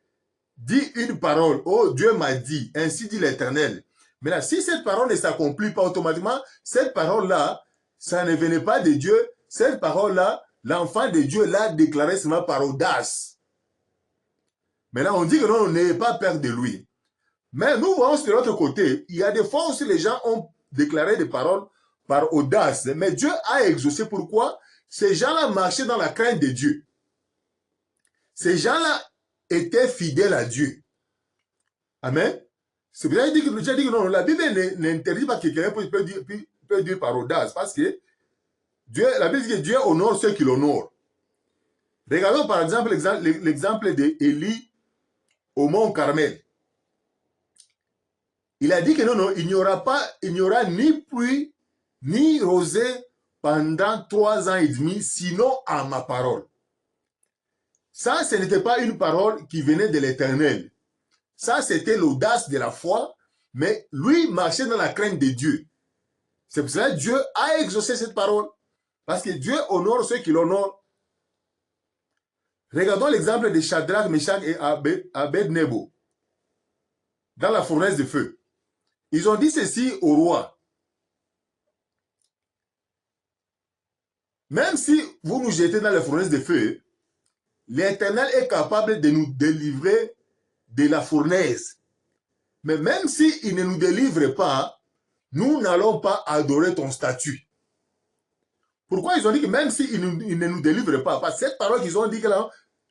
dit une parole, oh Dieu m'a dit, ainsi dit l'Éternel. Maintenant, si cette parole ne s'accomplit pas automatiquement, cette parole-là, ça ne venait pas de Dieu. Cette parole-là, l'enfant de Dieu l'a déclaré seulement par audace. Maintenant, on dit que non, on n'est pas peur de lui. Mais nous voyons de l'autre côté, il y a des fois aussi les gens ont déclaré des paroles par audace. Mais Dieu a exaucé. Pourquoi? Ces gens-là marchaient dans la crainte de Dieu. Ces gens-là étaient fidèles à Dieu. Amen. C'est pour ça que j'ai dit que non, la Bible n'interdit pas que quelqu'un peut dire par audace. Parce que Dieu, la Bible dit que Dieu honore ceux qui l'honorent. Regardons par exemple l'exemple d'Élie au mont Carmel. Il a dit que non, il n'y aura ni pluie, ni rosée pendant 3 ans et demi, sinon à ma parole. Ça, ce n'était pas une parole qui venait de l'Éternel. Ça, c'était l'audace de la foi, mais lui marchait dans la crainte de Dieu. C'est pour cela que Dieu a exaucé cette parole. Parce que Dieu honore ceux qui l'honorent. Regardons l'exemple de Shadrach, Meshach et Abednego dans la fournaise de feu. Ils ont dit ceci au roi. Même si vous nous jetez dans la fournaise de feu, l'Éternel est capable de nous délivrer de la fournaise. Mais même s'il ne nous délivre pas, nous n'allons pas adorer ton statut. Pourquoi ils ont dit que même s'il ne nous délivre pas, parce que cette parole qu'ils ont dit que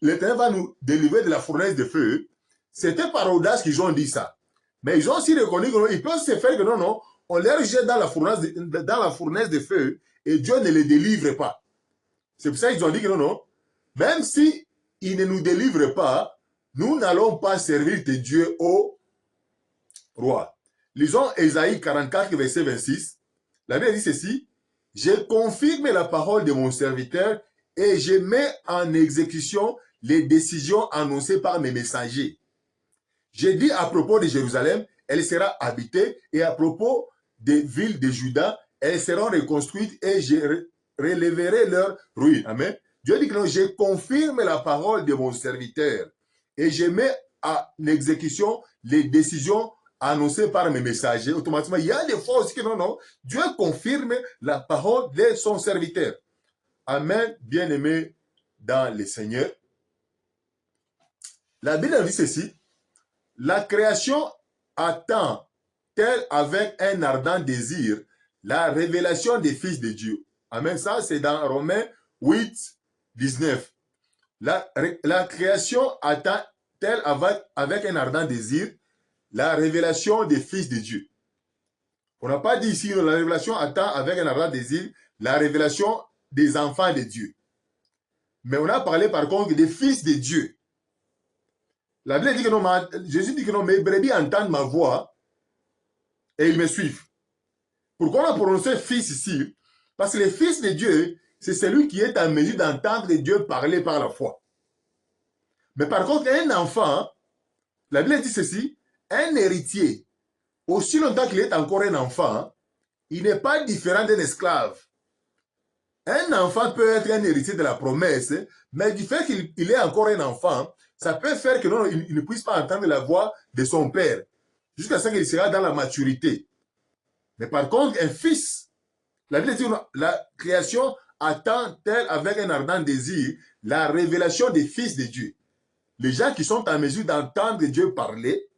l'Éternel va nous délivrer de la fournaise de feu, c'était par audace qu'ils ont dit ça. Mais ils ont aussi reconnu qu'ils peuvent se faire que non, on les jette dans la fournaise de feu et Dieu ne les délivre pas. C'est pour ça qu'ils ont dit que non, même si il ne nous délivre pas, nous n'allons pas servir de Dieu au roi. Lisons Ésaïe 44, verset 26. La Bible dit ceci: je confirme la parole de mon serviteur et je mets en exécution les décisions annoncées par mes messagers. J'ai dit à propos de Jérusalem, elle sera habitée, et à propos des villes de Juda, elles seront reconstruites et je relèverai leurs ruines. Amen. Dieu dit que non, je confirme la parole de mon serviteur et je mets en exécution les décisions annoncées par mes messagers. Automatiquement, il y a des fois aussi que non, Dieu confirme la parole de son serviteur. Amen, bien-aimés dans le Seigneur. La Bible dit ceci: la création attend, tel avec un ardent désir, la révélation des fils de Dieu. Amen. Ça, c'est dans Romains 8, 19. La création attend, tel avec un ardent désir, la révélation des fils de Dieu. On n'a pas dit ici que la révélation attend avec un ardent désir la révélation des enfants de Dieu. Mais on a parlé par contre des fils de Dieu. La Bible dit que non, Jésus dit que non, mes brebis entendent ma voix et ils me suivent. Pourquoi on a prononcé fils ici? Parce que le fils de Dieu, c'est celui qui est en mesure d'entendre Dieu parler par la foi. Mais par contre, un enfant, la Bible dit ceci: un héritier, aussi longtemps qu'il est encore un enfant, il n'est pas différent d'un esclave. Un enfant peut être un héritier de la promesse, mais du fait qu'il est encore un enfant, ça peut faire que non, il ne puisse pas entendre la voix de son père, jusqu'à ce qu'il sera dans la maturité. Mais par contre, un fils, la Bible dit, la création attend, tel avec un ardent désir, la révélation des fils de Dieu. Les gens qui sont en mesure d'entendre Dieu parler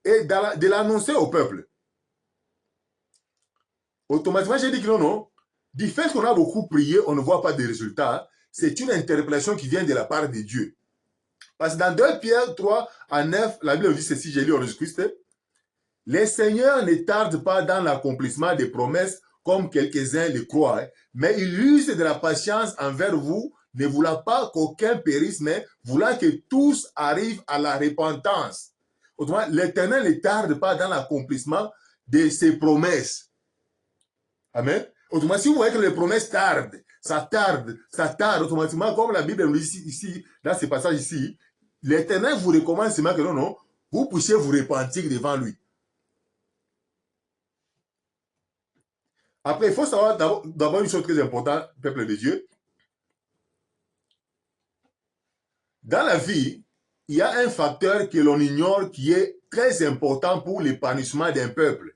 et de l'annoncer au peuple. Automatiquement, j'ai dit que non, du fait qu'on a beaucoup prié, on ne voit pas de résultats. C'est une interpellation qui vient de la part de Dieu. Parce que dans 2 Pierre 3 à 9, la Bible dit ceci, j'ai lu en Jésus-Christ: les seigneurs ne tardent pas dans l'accomplissement des promesses comme quelques-uns le croient, mais ils usent de la patience envers vous, ne voulant pas qu'aucun périsse, mais voulant que tous arrivent à la repentance. Autrement, l'Éternel ne tarde pas dans l'accomplissement de ses promesses. Amen. Autrement, si vous voyez que les promesses tardent, ça tarde, automatiquement, comme la Bible nous dit ici, dans ce passage ici, l'Éternel vous recommande seulement que non, non, vous puissiez vous repentir devant lui. Après, il faut savoir d'abord une chose très importante, peuple de Dieu. Dans la vie, il y a un facteur que l'on ignore qui est très important pour l'épanouissement d'un peuple.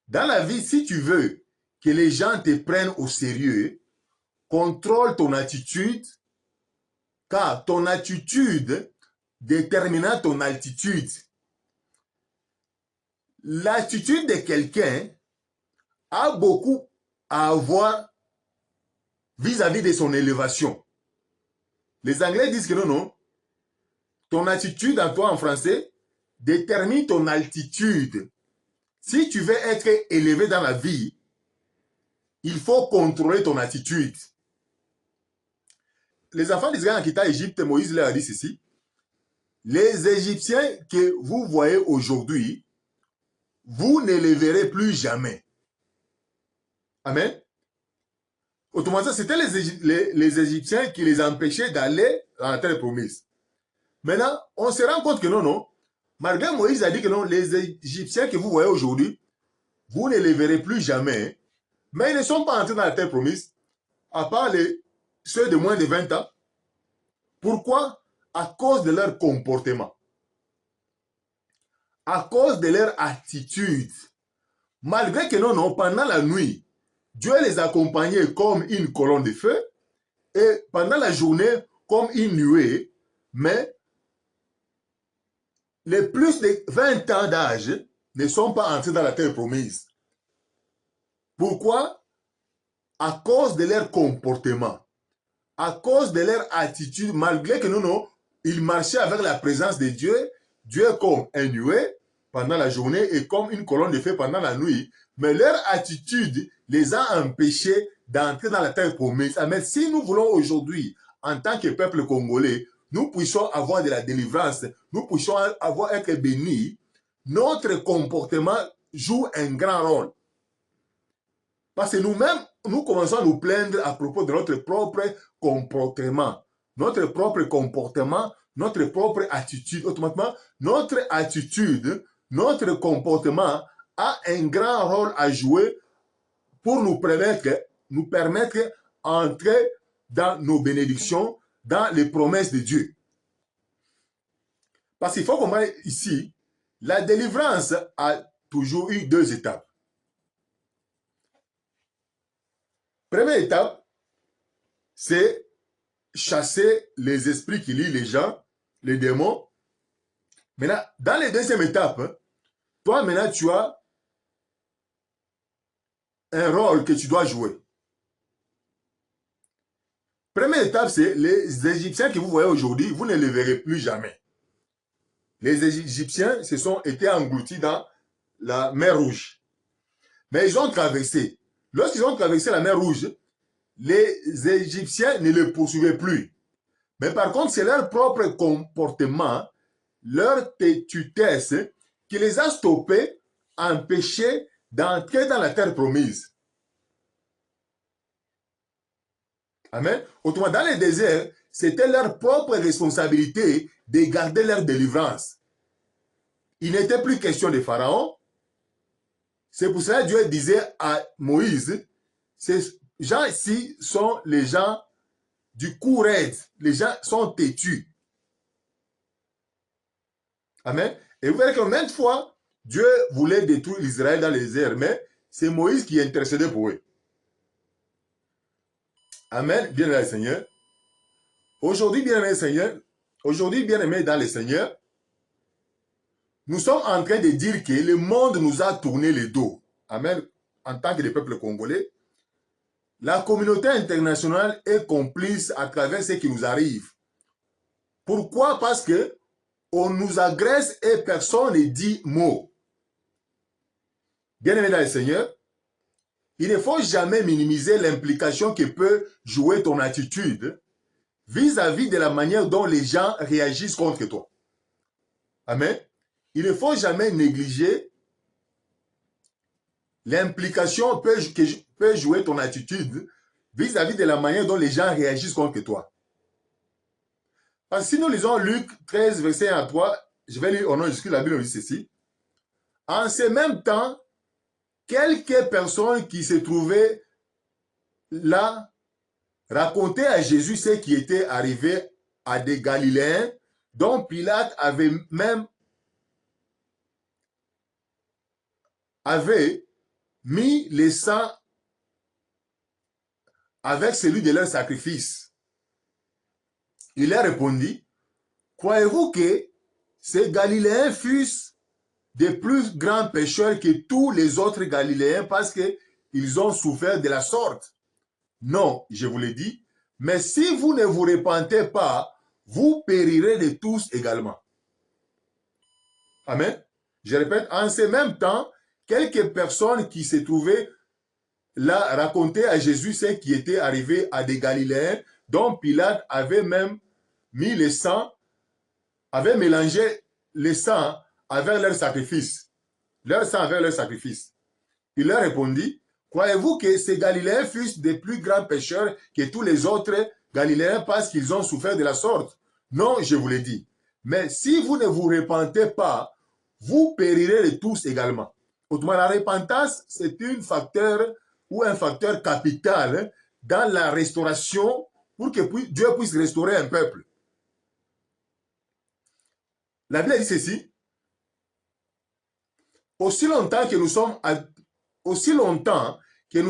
Dans la vie, si tu veux que les gens te prennent au sérieux, contrôle ton attitude, car ton attitude déterminera ton altitude. L'attitude de quelqu'un a beaucoup à avoir vis-à-vis de son élévation. Les Anglais disent que non, non, ton attitude en toi en français détermine ton altitude. Si tu veux être élevé dans la vie, il faut contrôler ton attitude. Les enfants d'Israël en quittant l'Égypte, Moïse leur a dit ceci. Les Égyptiens que vous voyez aujourd'hui, vous ne les verrez plus jamais. Amen. Autrement dit, c'était les Égyptiens qui les empêchaient d'aller dans la terre promise. Maintenant, on se rend compte que non, non. Malgré Moïse a dit que non, les Égyptiens que vous voyez aujourd'hui, vous ne les verrez plus jamais. Mais ils ne sont pas entrés dans la terre promise, à part ceux de moins de 20 ans. Pourquoi? À cause de leur comportement. À cause de leur attitude. Malgré que non, non, pendant la nuit, Dieu les accompagnait comme une colonne de feu et pendant la journée comme une nuée, mais les plus de 20 ans d'âge ne sont pas entrés dans la terre promise. Pourquoi? À cause de leur comportement, à cause de leur attitude, malgré que non, non, ils marchaient avec la présence de Dieu, Dieu comme un nuée pendant la journée et comme une colonne de feu pendant la nuit, mais leur attitude les a empêchés d'entrer dans la terre promise. Mais si nous voulons aujourd'hui, en tant que peuple congolais, nous puissions avoir de la délivrance, nous puissions être bénis, notre comportement joue un grand rôle. Parce que nous-mêmes, nous commençons à nous plaindre à propos de notre propre comportement. Notre propre comportement, notre propre attitude. Automatiquement, notre attitude, notre comportement a un grand rôle à jouer pour nous permettre d'entrer dans nos bénédictions, dans les promesses de Dieu. Parce qu'il faut comprendre ici, la délivrance a toujours eu deux étapes. Première étape, c'est chasser les esprits qui lient les gens, les démons. Maintenant, dans les deuxième étape, toi maintenant tu as un rôle que tu dois jouer. Première étape, c'est les Égyptiens que vous voyez aujourd'hui, vous ne les verrez plus jamais. Les Égyptiens se sont été engloutis dans la mer Rouge. Mais ils ont traversé. Lorsqu'ils ont traversé la mer Rouge, les Égyptiens ne les poursuivaient plus. Mais par contre, c'est leur propre comportement, leur têtutesse qui les a stoppés, empêchés d'entrer dans la terre promise. Amen. Autrement, dans les déserts, c'était leur propre responsabilité de garder leur délivrance. Il n'était plus question de Pharaon. C'est pour cela que Dieu disait à Moïse, ces gens-ci sont les gens du cou raide. Les gens sont têtus. Amen. Et vous verrez que même fois, Dieu voulait détruire Israël dans les airs, mais c'est Moïse qui intercédait pour eux. Amen. Bien-aimé Seigneur. Aujourd'hui, bien-aimé Seigneur, aujourd'hui, bien-aimé dans le Seigneur, nous sommes en train de dire que le monde nous a tourné le dos. Amen. En tant que le peuple congolais, la communauté internationale est complice à travers ce qui nous arrive. Pourquoi? Parce que on nous agresse et personne ne dit mot. Bien-aimé dans le Seigneur, il ne faut jamais minimiser l'implication que peut jouer ton attitude vis-à-vis de la manière dont les gens réagissent contre toi. Amen. Il ne faut jamais négliger l'implication que peut jouer ton attitude vis-à-vis de la manière dont les gens réagissent contre toi. Parce que si nous lisons Luc 13, verset 1 à 3, je vais lire au nom de Jésus, la Bible dit ceci. En ce même temps, quelques personnes qui se trouvaient là racontaient à Jésus ce qui était arrivé à des Galiléens dont Pilate avait mis les sangs avec celui de leur sacrifice. Il leur répondit, croyez-vous que ces Galiléens fussent des plus grands pécheurs que tous les autres Galiléens parce qu'ils ont souffert de la sorte? Non, je vous l'ai dit, mais si vous ne vous repentez pas, vous périrez de tous également. Amen. Je répète, en ce même temps, quelques personnes qui se trouvaient là racontaient à Jésus ce qui était arrivé à des Galiléens dont Pilate avait même mis le sang, avait mélangé le sang avec leur sacrifice. Leur sang avec leur sacrifice. Il leur répondit, croyez-vous que ces Galiléens fussent des plus grands pécheurs que tous les autres Galiléens parce qu'ils ont souffert de la sorte? Non, je vous l'ai dit. Mais si vous ne vous repentez pas, vous périrez de tous également. Autrement, la repentance, c'est un facteur capital dans la restauration pour que Dieu puisse restaurer un peuple. La Bible dit ceci. Aussi longtemps que nous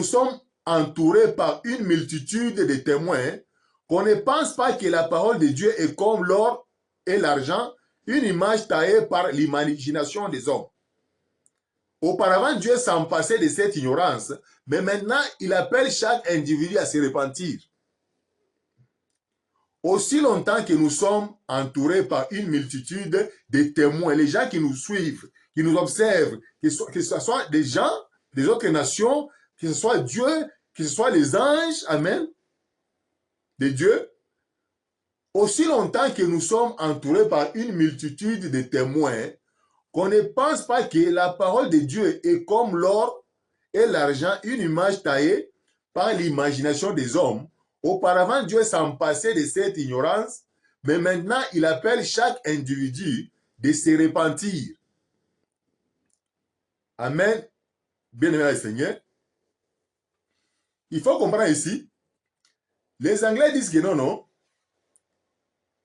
sommes entourés par une multitude de témoins, qu'on ne pense pas que la parole de Dieu est comme l'or et l'argent, une image taillée par l'imagination des hommes. Auparavant, Dieu s'en passait de cette ignorance, mais maintenant, il appelle chaque individu à se repentir. Aussi longtemps que nous sommes entourés par une multitude de témoins, les gens qui nous suivent, qui nous observent, que ce soit des gens, des autres nations, que ce soit Dieu, que ce soit les anges, amen, de Dieu, aussi longtemps que nous sommes entourés par une multitude de témoins, qu'on ne pense pas que la parole de Dieu est comme l'or et l'argent, une image taillée par l'imagination des hommes. Auparavant, Dieu s'en passait de cette ignorance, mais maintenant, il appelle chaque individu de se repentir. Amen. Bien-aimé le Seigneur. Il faut comprendre ici, les Anglais disent que non.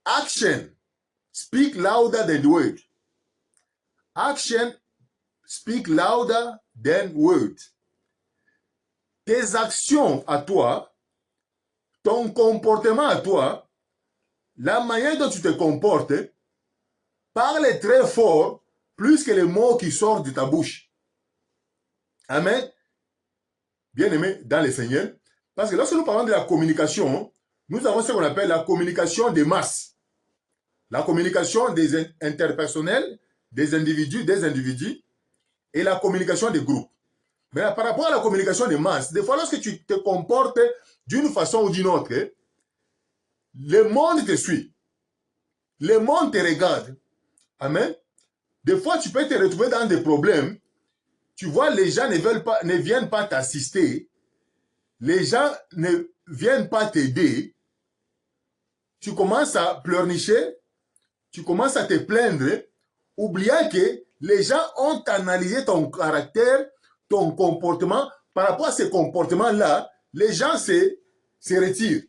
Action speak louder than the word. Action speak louder than word. Tes actions à toi, ton comportement à toi, la manière dont tu te comportes, parle très fort, plus que les mots qui sortent de ta bouche. Amen. Bien-aimé dans le Seigneur. Parce que lorsque nous parlons de la communication, nous avons ce qu'on appelle la communication des masses. La communication des interpersonnels, des individus, et la communication des groupes. Mais par rapport à la communication des masses, des fois lorsque tu te comportes d'une façon ou d'une autre, le monde te suit. Le monde te regarde. Amen. Des fois, tu peux te retrouver dans des problèmes. Tu vois, les gens ne viennent pas t'assister. Les gens ne viennent pas t'aider. Tu commences à pleurnicher. Tu commences à te plaindre, oubliant que les gens ont analysé ton caractère, ton comportement. Par rapport à ce comportement-là, les gens se retirent.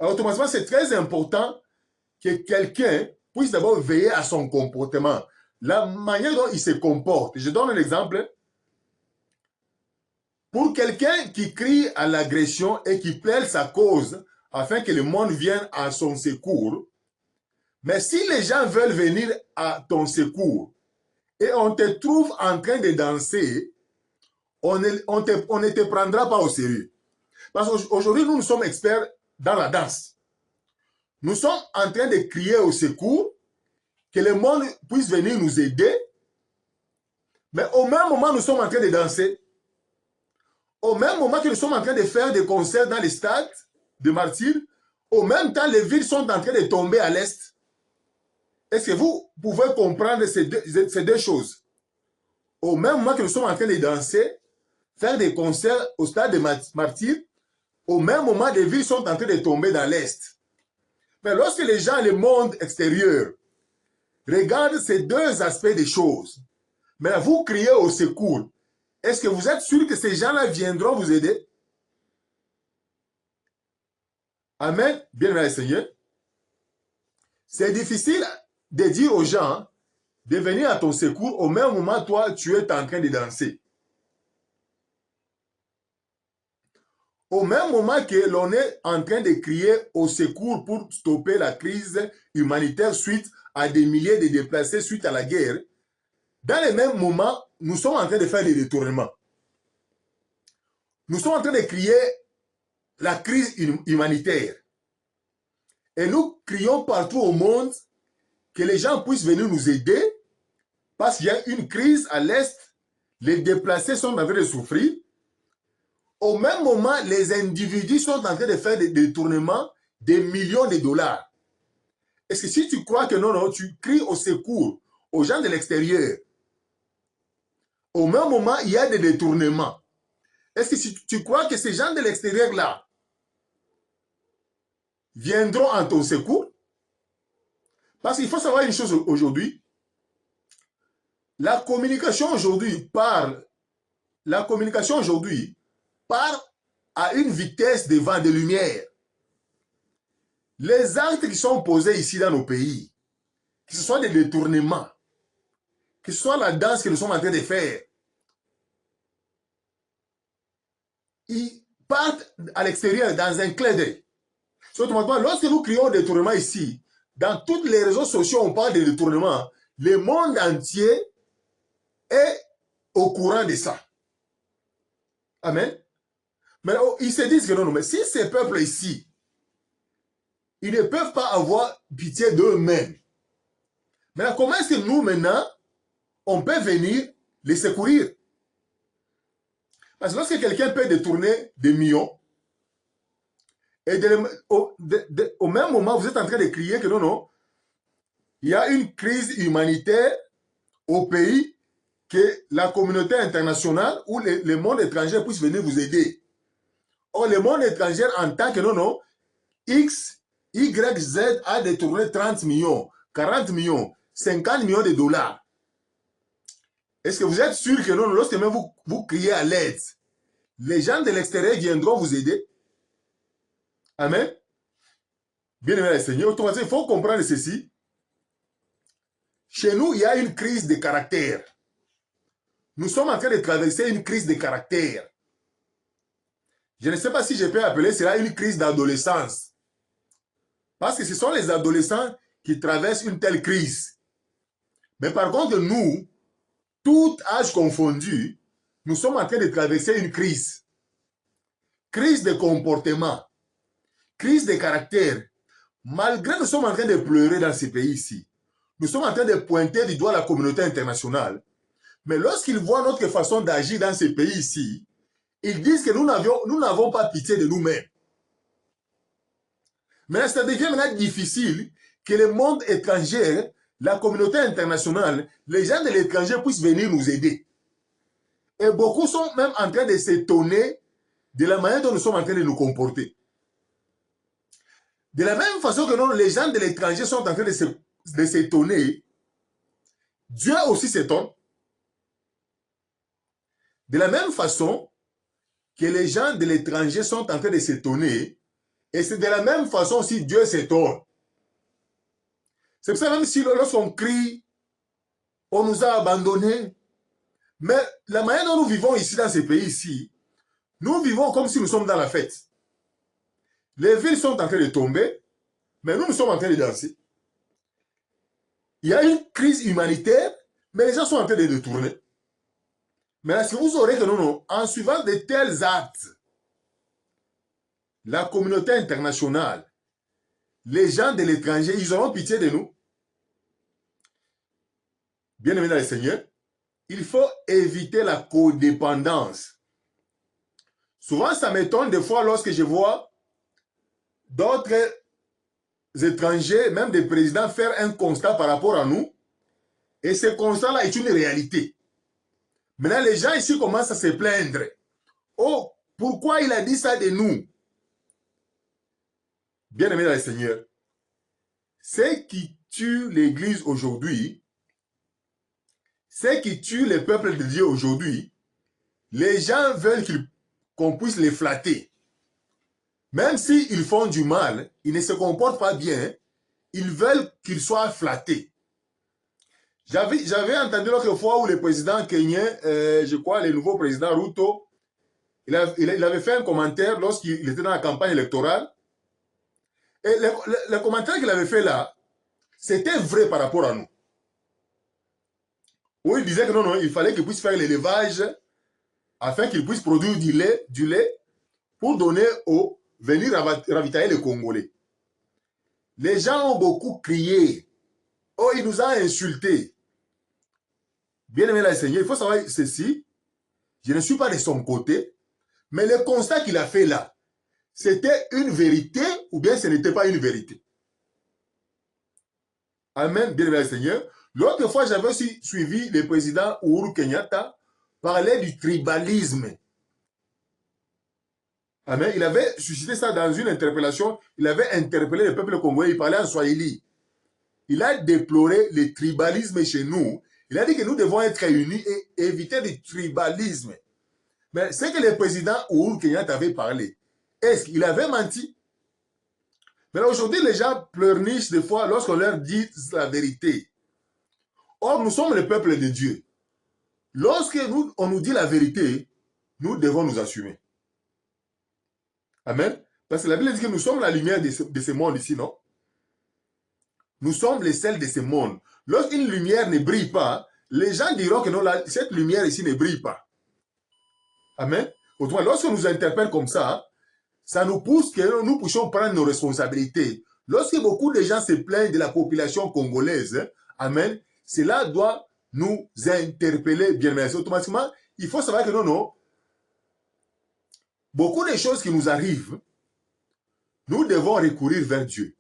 Alors, automatiquement, c'est très important que quelqu'un puisse d'abord veiller à son comportement. La manière dont il se comporte. Je donne un exemple. Pour quelqu'un qui crie à l'agression et qui plaide sa cause afin que le monde vienne à son secours, mais si les gens veulent venir à ton secours et on te trouve en train de danser, on ne te prendra pas au sérieux. Parce qu'aujourd'hui, nous sommes experts dans la danse. Nous sommes en train de crier au secours, que le monde puisse venir nous aider, mais au même moment, nous sommes en train de danser. Au même moment que nous sommes en train de faire des concerts dans les stades de martyrs, au même temps, les villes sont en train de tomber à l'est. Est-ce que vous pouvez comprendre ces deux choses? Au même moment que nous sommes en train de danser, faire des concerts au stade de martyrs, au même moment, les villes sont en train de tomber dans l'est. Mais lorsque les gens, le monde extérieur, regardent ces deux aspects des choses, mais vous criez au secours, est-ce que vous êtes sûr que ces gens-là viendront vous aider? Amen. Bien-aimé Seigneur. C'est difficile de dire aux gens de venir à ton secours au même moment toi, tu es en train de danser. Au même moment que l'on est en train de crier au secours pour stopper la crise humanitaire suite à des milliers de déplacés suite à la guerre, dans le même moment, nous sommes en train de faire des détournements. Nous sommes en train de crier la crise humanitaire. Et nous crions partout au monde que les gens puissent venir nous aider parce qu'il y a une crise à l'Est. Les déplacés sont en train de souffrir. Au même moment, les individus sont en train de faire des détournements de millions de dollars. Est-ce que si tu crois que non, tu cries au secours aux gens de l'extérieur, au même moment, il y a des détournements. Est-ce que si tu crois que ces gens de l'extérieur-là viendront en ton secours? Parce qu'il faut savoir une chose aujourd'hui. La communication aujourd'hui part à une vitesse de vent de lumière. Les actes qui sont posés ici dans nos pays, que ce soit des détournements, que ce soit la danse que nous sommes en train de faire, ils partent à l'extérieur dans un clin d'œil. Lorsque nous crions détournement ici, dans tous les réseaux sociaux, on parle de détournement, le monde entier est au courant de ça. Amen. Mais ils se disent que non, mais si ces peuples ici, ils ne peuvent pas avoir pitié d'eux-mêmes. Maintenant, comment est-ce que nous, maintenant, on peut venir les secourir? Parce que lorsque quelqu'un peut détourner des millions, et au même moment, vous êtes en train de crier que non, il y a une crise humanitaire au pays, que la communauté internationale ou le monde étranger puisse venir vous aider. Or, le monde étranger entend que non, X, Y, Z a détourné 30 millions, 40 millions, 50 millions de dollars. Est-ce que vous êtes sûr que non, lorsque même vous criez à l'aide, les gens de l'extérieur viendront vous aider? Amen. Bien-aimé Seigneur, il faut comprendre ceci. Chez nous, il y a une crise de caractère. Nous sommes en train de traverser une crise de caractère. Je ne sais pas si je peux appeler cela une crise d'adolescence. Parce que ce sont les adolescents qui traversent une telle crise. Mais par contre, nous, tout âge confondu, nous sommes en train de traverser une crise. Crise de comportement, crise de caractère. Malgré que nous sommes en train de pleurer dans ces pays-ci, nous sommes en train de pointer du doigt la communauté internationale. Mais lorsqu'ils voient notre façon d'agir dans ces pays-ci, ils disent que nous n'avons pas pitié de nous-mêmes. Mais ça devient maintenant difficile que le monde étranger, la communauté internationale, les gens de l'étranger puissent venir nous aider. Et beaucoup sont même en train de s'étonner de la manière dont nous sommes en train de nous comporter. De la même façon que non, les gens de l'étranger sont en train de s'étonner, Dieu aussi s'étonne. De la même façon que les gens de l'étranger sont en train de s'étonner, et c'est de la même façon aussi Dieu s'étonne. C'est pour ça même si lorsqu'on crie, on nous a abandonnés, mais la manière dont nous vivons ici dans ces pays-ci, nous vivons comme si nous sommes dans la fête. Les villes sont en train de tomber, mais nous sommes en train de danser. Il y a une crise humanitaire, mais les gens sont en train de détourner. Mais est-ce que vous aurez que non, en suivant de tels actes, la communauté internationale, les gens de l'étranger, ils auront pitié de nous? Bien-aimés dans le Seigneur, il faut éviter la codépendance. Souvent, ça m'étonne des fois lorsque je vois d'autres étrangers, même des présidents, faire un constat par rapport à nous. Et ce constat-là est une réalité. Maintenant, les gens ici commencent à se plaindre. Oh, pourquoi il a dit ça de nous? Bien-aimés dans le Seigneur, Ce qui tue l'Église aujourd'hui, ce qui tue le peuple de Dieu aujourd'hui, les gens veulent qu'on puisse les flatter. Même s'ils font du mal, ils ne se comportent pas bien, ils veulent qu'ils soient flattés. J'avais entendu l'autre fois où le président kenyan, je crois le nouveau président Ruto, il avait fait un commentaire lorsqu'il était dans la campagne électorale. Et le commentaire qu'il avait fait là, c'était vrai par rapport à nous. Où il disait que non, il fallait qu'il puisse faire l'élevage afin qu'il puisse produire du lait pour donner venir ravitailler les Congolais. Les gens ont beaucoup crié. Oh, il nous a insultés. Bien aimé la Seigneur, il faut savoir ceci. Je ne suis pas de son côté, mais le constat qu'il a fait là, c'était une vérité ou bien ce n'était pas une vérité. Amen, bien aimé la Seigneur. L'autre fois, j'avais aussi suivi le président Uhuru Kenyatta parler du tribalisme. Amen. Il avait suscité ça dans une interpellation. Il avait interpellé le peuple congolais. Il parlait en swahili. Il a déploré le tribalisme chez nous. Il a dit que nous devons être unis et éviter le tribalisme. Mais c'est que le président Uhuru Kenyatta avait parlé. Est-ce qu'il avait menti? Mais aujourd'hui, les gens pleurnichent des fois lorsqu'on leur dit la vérité. Or, nous sommes le peuple de Dieu. Lorsque on nous dit la vérité, nous devons nous assumer. Amen. Parce que la Bible dit que nous sommes la lumière de ce monde ici, non? Nous sommes les sels de ce monde. Lorsqu'une lumière ne brille pas, les gens diront que non, cette lumière ici ne brille pas. Amen. Autrement, lorsque nous interpellons comme ça, ça nous pousse que nous puissions prendre nos responsabilités. Lorsque beaucoup de gens se plaignent de la population congolaise, amen, cela doit nous interpeller bien. Mais automatiquement, il faut savoir que non, beaucoup de choses qui nous arrivent, nous devons recourir vers Dieu.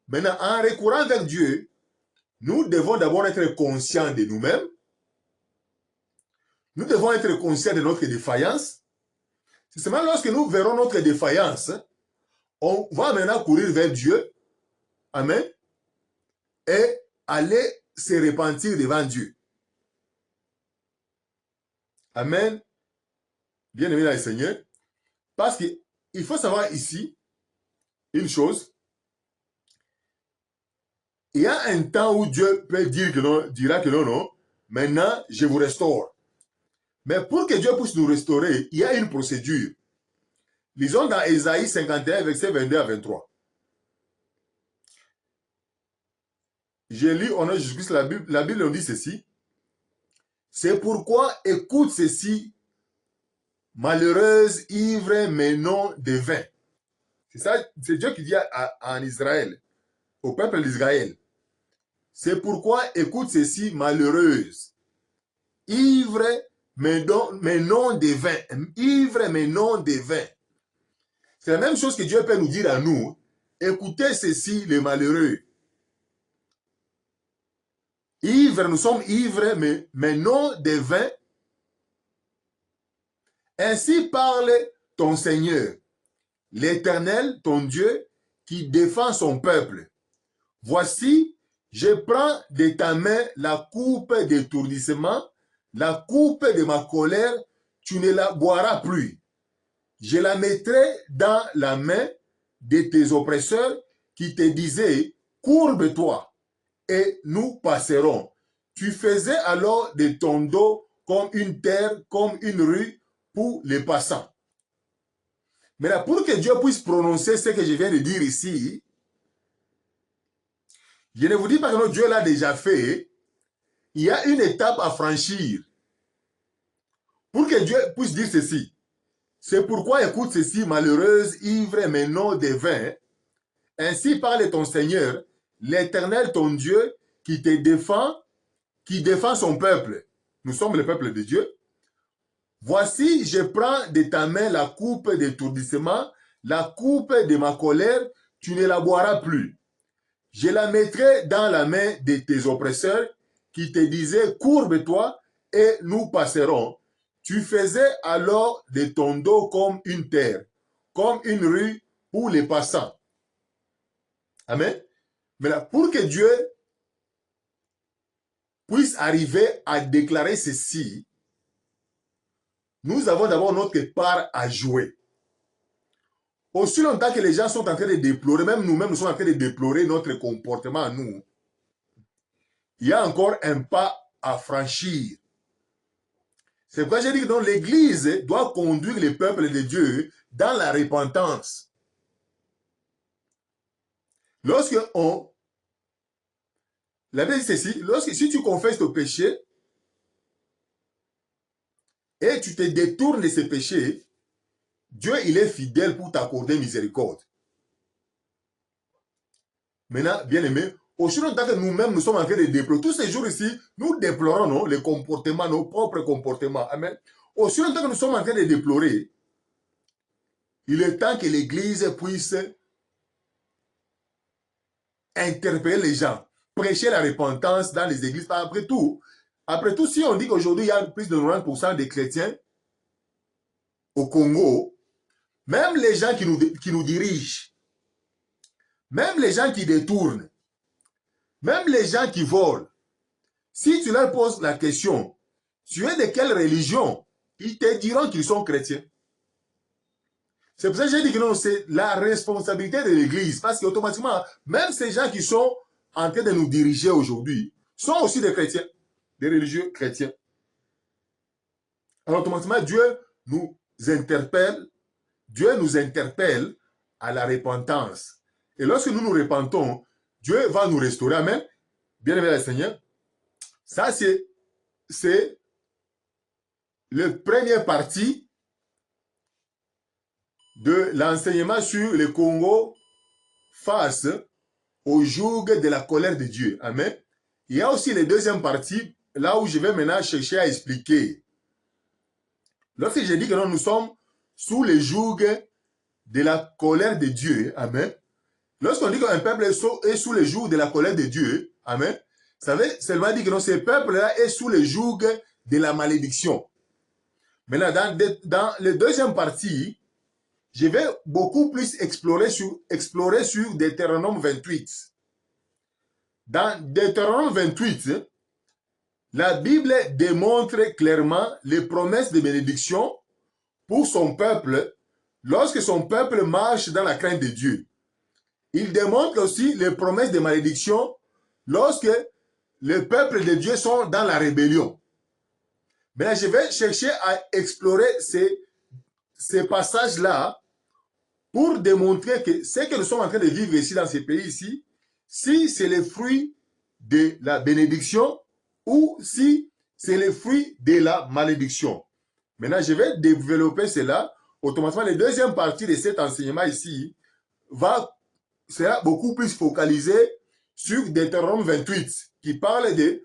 Maintenant, en recourant vers Dieu, nous devons d'abord être conscients de nous-mêmes. Nous devons être conscients de notre défaillance. C'est seulement lorsque nous verrons notre défaillance, on va maintenant courir vers Dieu. Amen. Et aller se repentir devant Dieu. Amen. Bien-aimé dans le Seigneur. Parce qu'il faut savoir ici une chose. Il y a un temps où Dieu peut dire que non, dira que non, maintenant je vous restaure. Mais pour que Dieu puisse nous restaurer, il y a une procédure. Lisons dans Ésaïe 51, versets 22 à 23. J'ai lu, on a jusqu'ici la Bible nous dit ceci. C'est pourquoi écoute ceci, malheureuse, ivre, mais non de vin. C'est ça, c'est Dieu qui dit en Israël, au peuple d'Israël. C'est pourquoi écoute ceci, malheureuse, ivre, mais non de vin. Ivre, mais non de vin. C'est la même chose que Dieu peut nous dire à nous. Écoutez ceci, les malheureux. Ivres, nous sommes ivres, mais non de vin. Ainsi parle ton Seigneur, l'Éternel, ton Dieu, qui défend son peuple. Voici, je prends de ta main la coupe d'étourdissement, la coupe de ma colère, tu ne la boiras plus. Je la mettrai dans la main de tes oppresseurs qui te disaient, courbe-toi et nous passerons. Tu faisais alors de ton dos comme une terre, comme une rue pour les passants. Mais là, pour que Dieu puisse prononcer ce que je viens de dire ici, je ne vous dis pas que notre Dieu l'a déjà fait. Il y a une étape à franchir. Pour que Dieu puisse dire ceci. C'est pourquoi écoute ceci, malheureuse, ivre, mais non de vin. Ainsi parle ton Seigneur, l'Éternel, ton Dieu, qui te défend, qui défend son peuple. Nous sommes le peuple de Dieu. Voici, je prends de ta main la coupe d'étourdissement, la coupe de ma colère, tu ne la boiras plus. Je la mettrai dans la main de tes oppresseurs qui te disaient, courbe-toi et nous passerons. Tu faisais alors de ton dos comme une terre, comme une rue pour les passants. Amen. Mais là, pour que Dieu puisse arriver à déclarer ceci, nous avons d'abord notre part à jouer. Aussi longtemps que les gens sont en train de déplorer, même nous-mêmes, nous sommes en train de déplorer notre comportement à nous, il y a encore un pas à franchir. C'est pourquoi j'ai dit que l'Église doit conduire le peuple de Dieu dans la repentance. Lorsque la Bible dit ceci, si tu confesses ton péché et tu te détournes de ces péchés, Dieu, il est fidèle pour t'accorder miséricorde. Maintenant, bien aimé, aussi longtemps que nous-mêmes, nous sommes en train de déplorer, tous ces jours ici, nous déplorons non, les comportements, nos propres comportements. Amen. Aussi longtemps que nous sommes en train de déplorer, il est temps que l'Église puisse interpeller les gens, prêcher la repentance dans les églises. Après tout, si on dit qu'aujourd'hui, il y a plus de 90% des chrétiens au Congo, même les gens qui nous dirigent, même les gens qui détournent, même les gens qui volent, si tu leur poses la question, tu es de quelle religion? Ils te diront qu'ils sont chrétiens. C'est pour ça que j'ai dit que non, c'est la responsabilité de l'Église. Parce qu'automatiquement, même ces gens qui sont en train de nous diriger aujourd'hui sont aussi des chrétiens, des religieux chrétiens. Alors automatiquement, Dieu nous interpelle à la repentance. Et lorsque nous nous repentons, Dieu va nous restaurer. Amen. Bien-aimé le Seigneur. Ça, c'est le premier partie de l'enseignement sur le Congo face au joug de la colère de Dieu. Amen. Il y a aussi la deuxième partie, là où je vais maintenant chercher à expliquer. Lorsque je dis que nous sommes sous le joug de la colère de Dieu, amen. Lorsqu'on dit qu'un peuple est sous le joug de la colère de Dieu, amen, ça veut seulement dire que ce peuple-là est sous le joug de la malédiction. Maintenant, dans la deuxième partie, je vais beaucoup plus explorer sur Deutéronome 28. Dans Deutéronome 28, la Bible démontre clairement les promesses de bénédiction pour son peuple lorsque son peuple marche dans la crainte de Dieu. Il démontre aussi les promesses de malédiction lorsque le peuple de Dieu sont dans la rébellion. Maintenant, je vais chercher à explorer ces passages-là pour démontrer que ce que nous sommes en train de vivre ici dans ces pays-ci, si c'est le fruit de la bénédiction ou si c'est le fruit de la malédiction. Maintenant, je vais développer cela. Automatiquement, la deuxième partie de cet enseignement ici sera beaucoup plus focalisé sur Deutéronome 28, qui parle de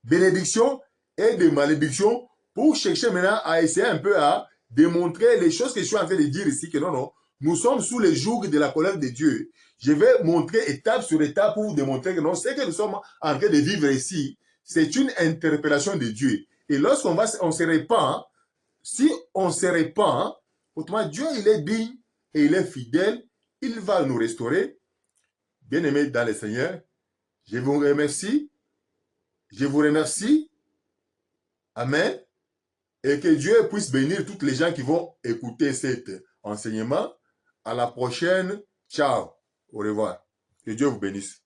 bénédiction et de malédiction, pour chercher maintenant à essayer un peu à démontrer les choses que je suis en train de dire ici, que non, nous sommes sous le joug de la colère de Dieu. Je vais montrer étape sur étape pour vous démontrer que non, ce que nous sommes en train de vivre ici, c'est une interpellation de Dieu. Et lorsqu'on se répand, si on se répand, autrement, Dieu, il est digne et il est fidèle, il va nous restaurer. Bien-aimés dans le Seigneur, je vous remercie. Je vous remercie. Amen. Et que Dieu puisse bénir toutes les gens qui vont écouter cet enseignement. À la prochaine. Ciao. Au revoir. Que Dieu vous bénisse.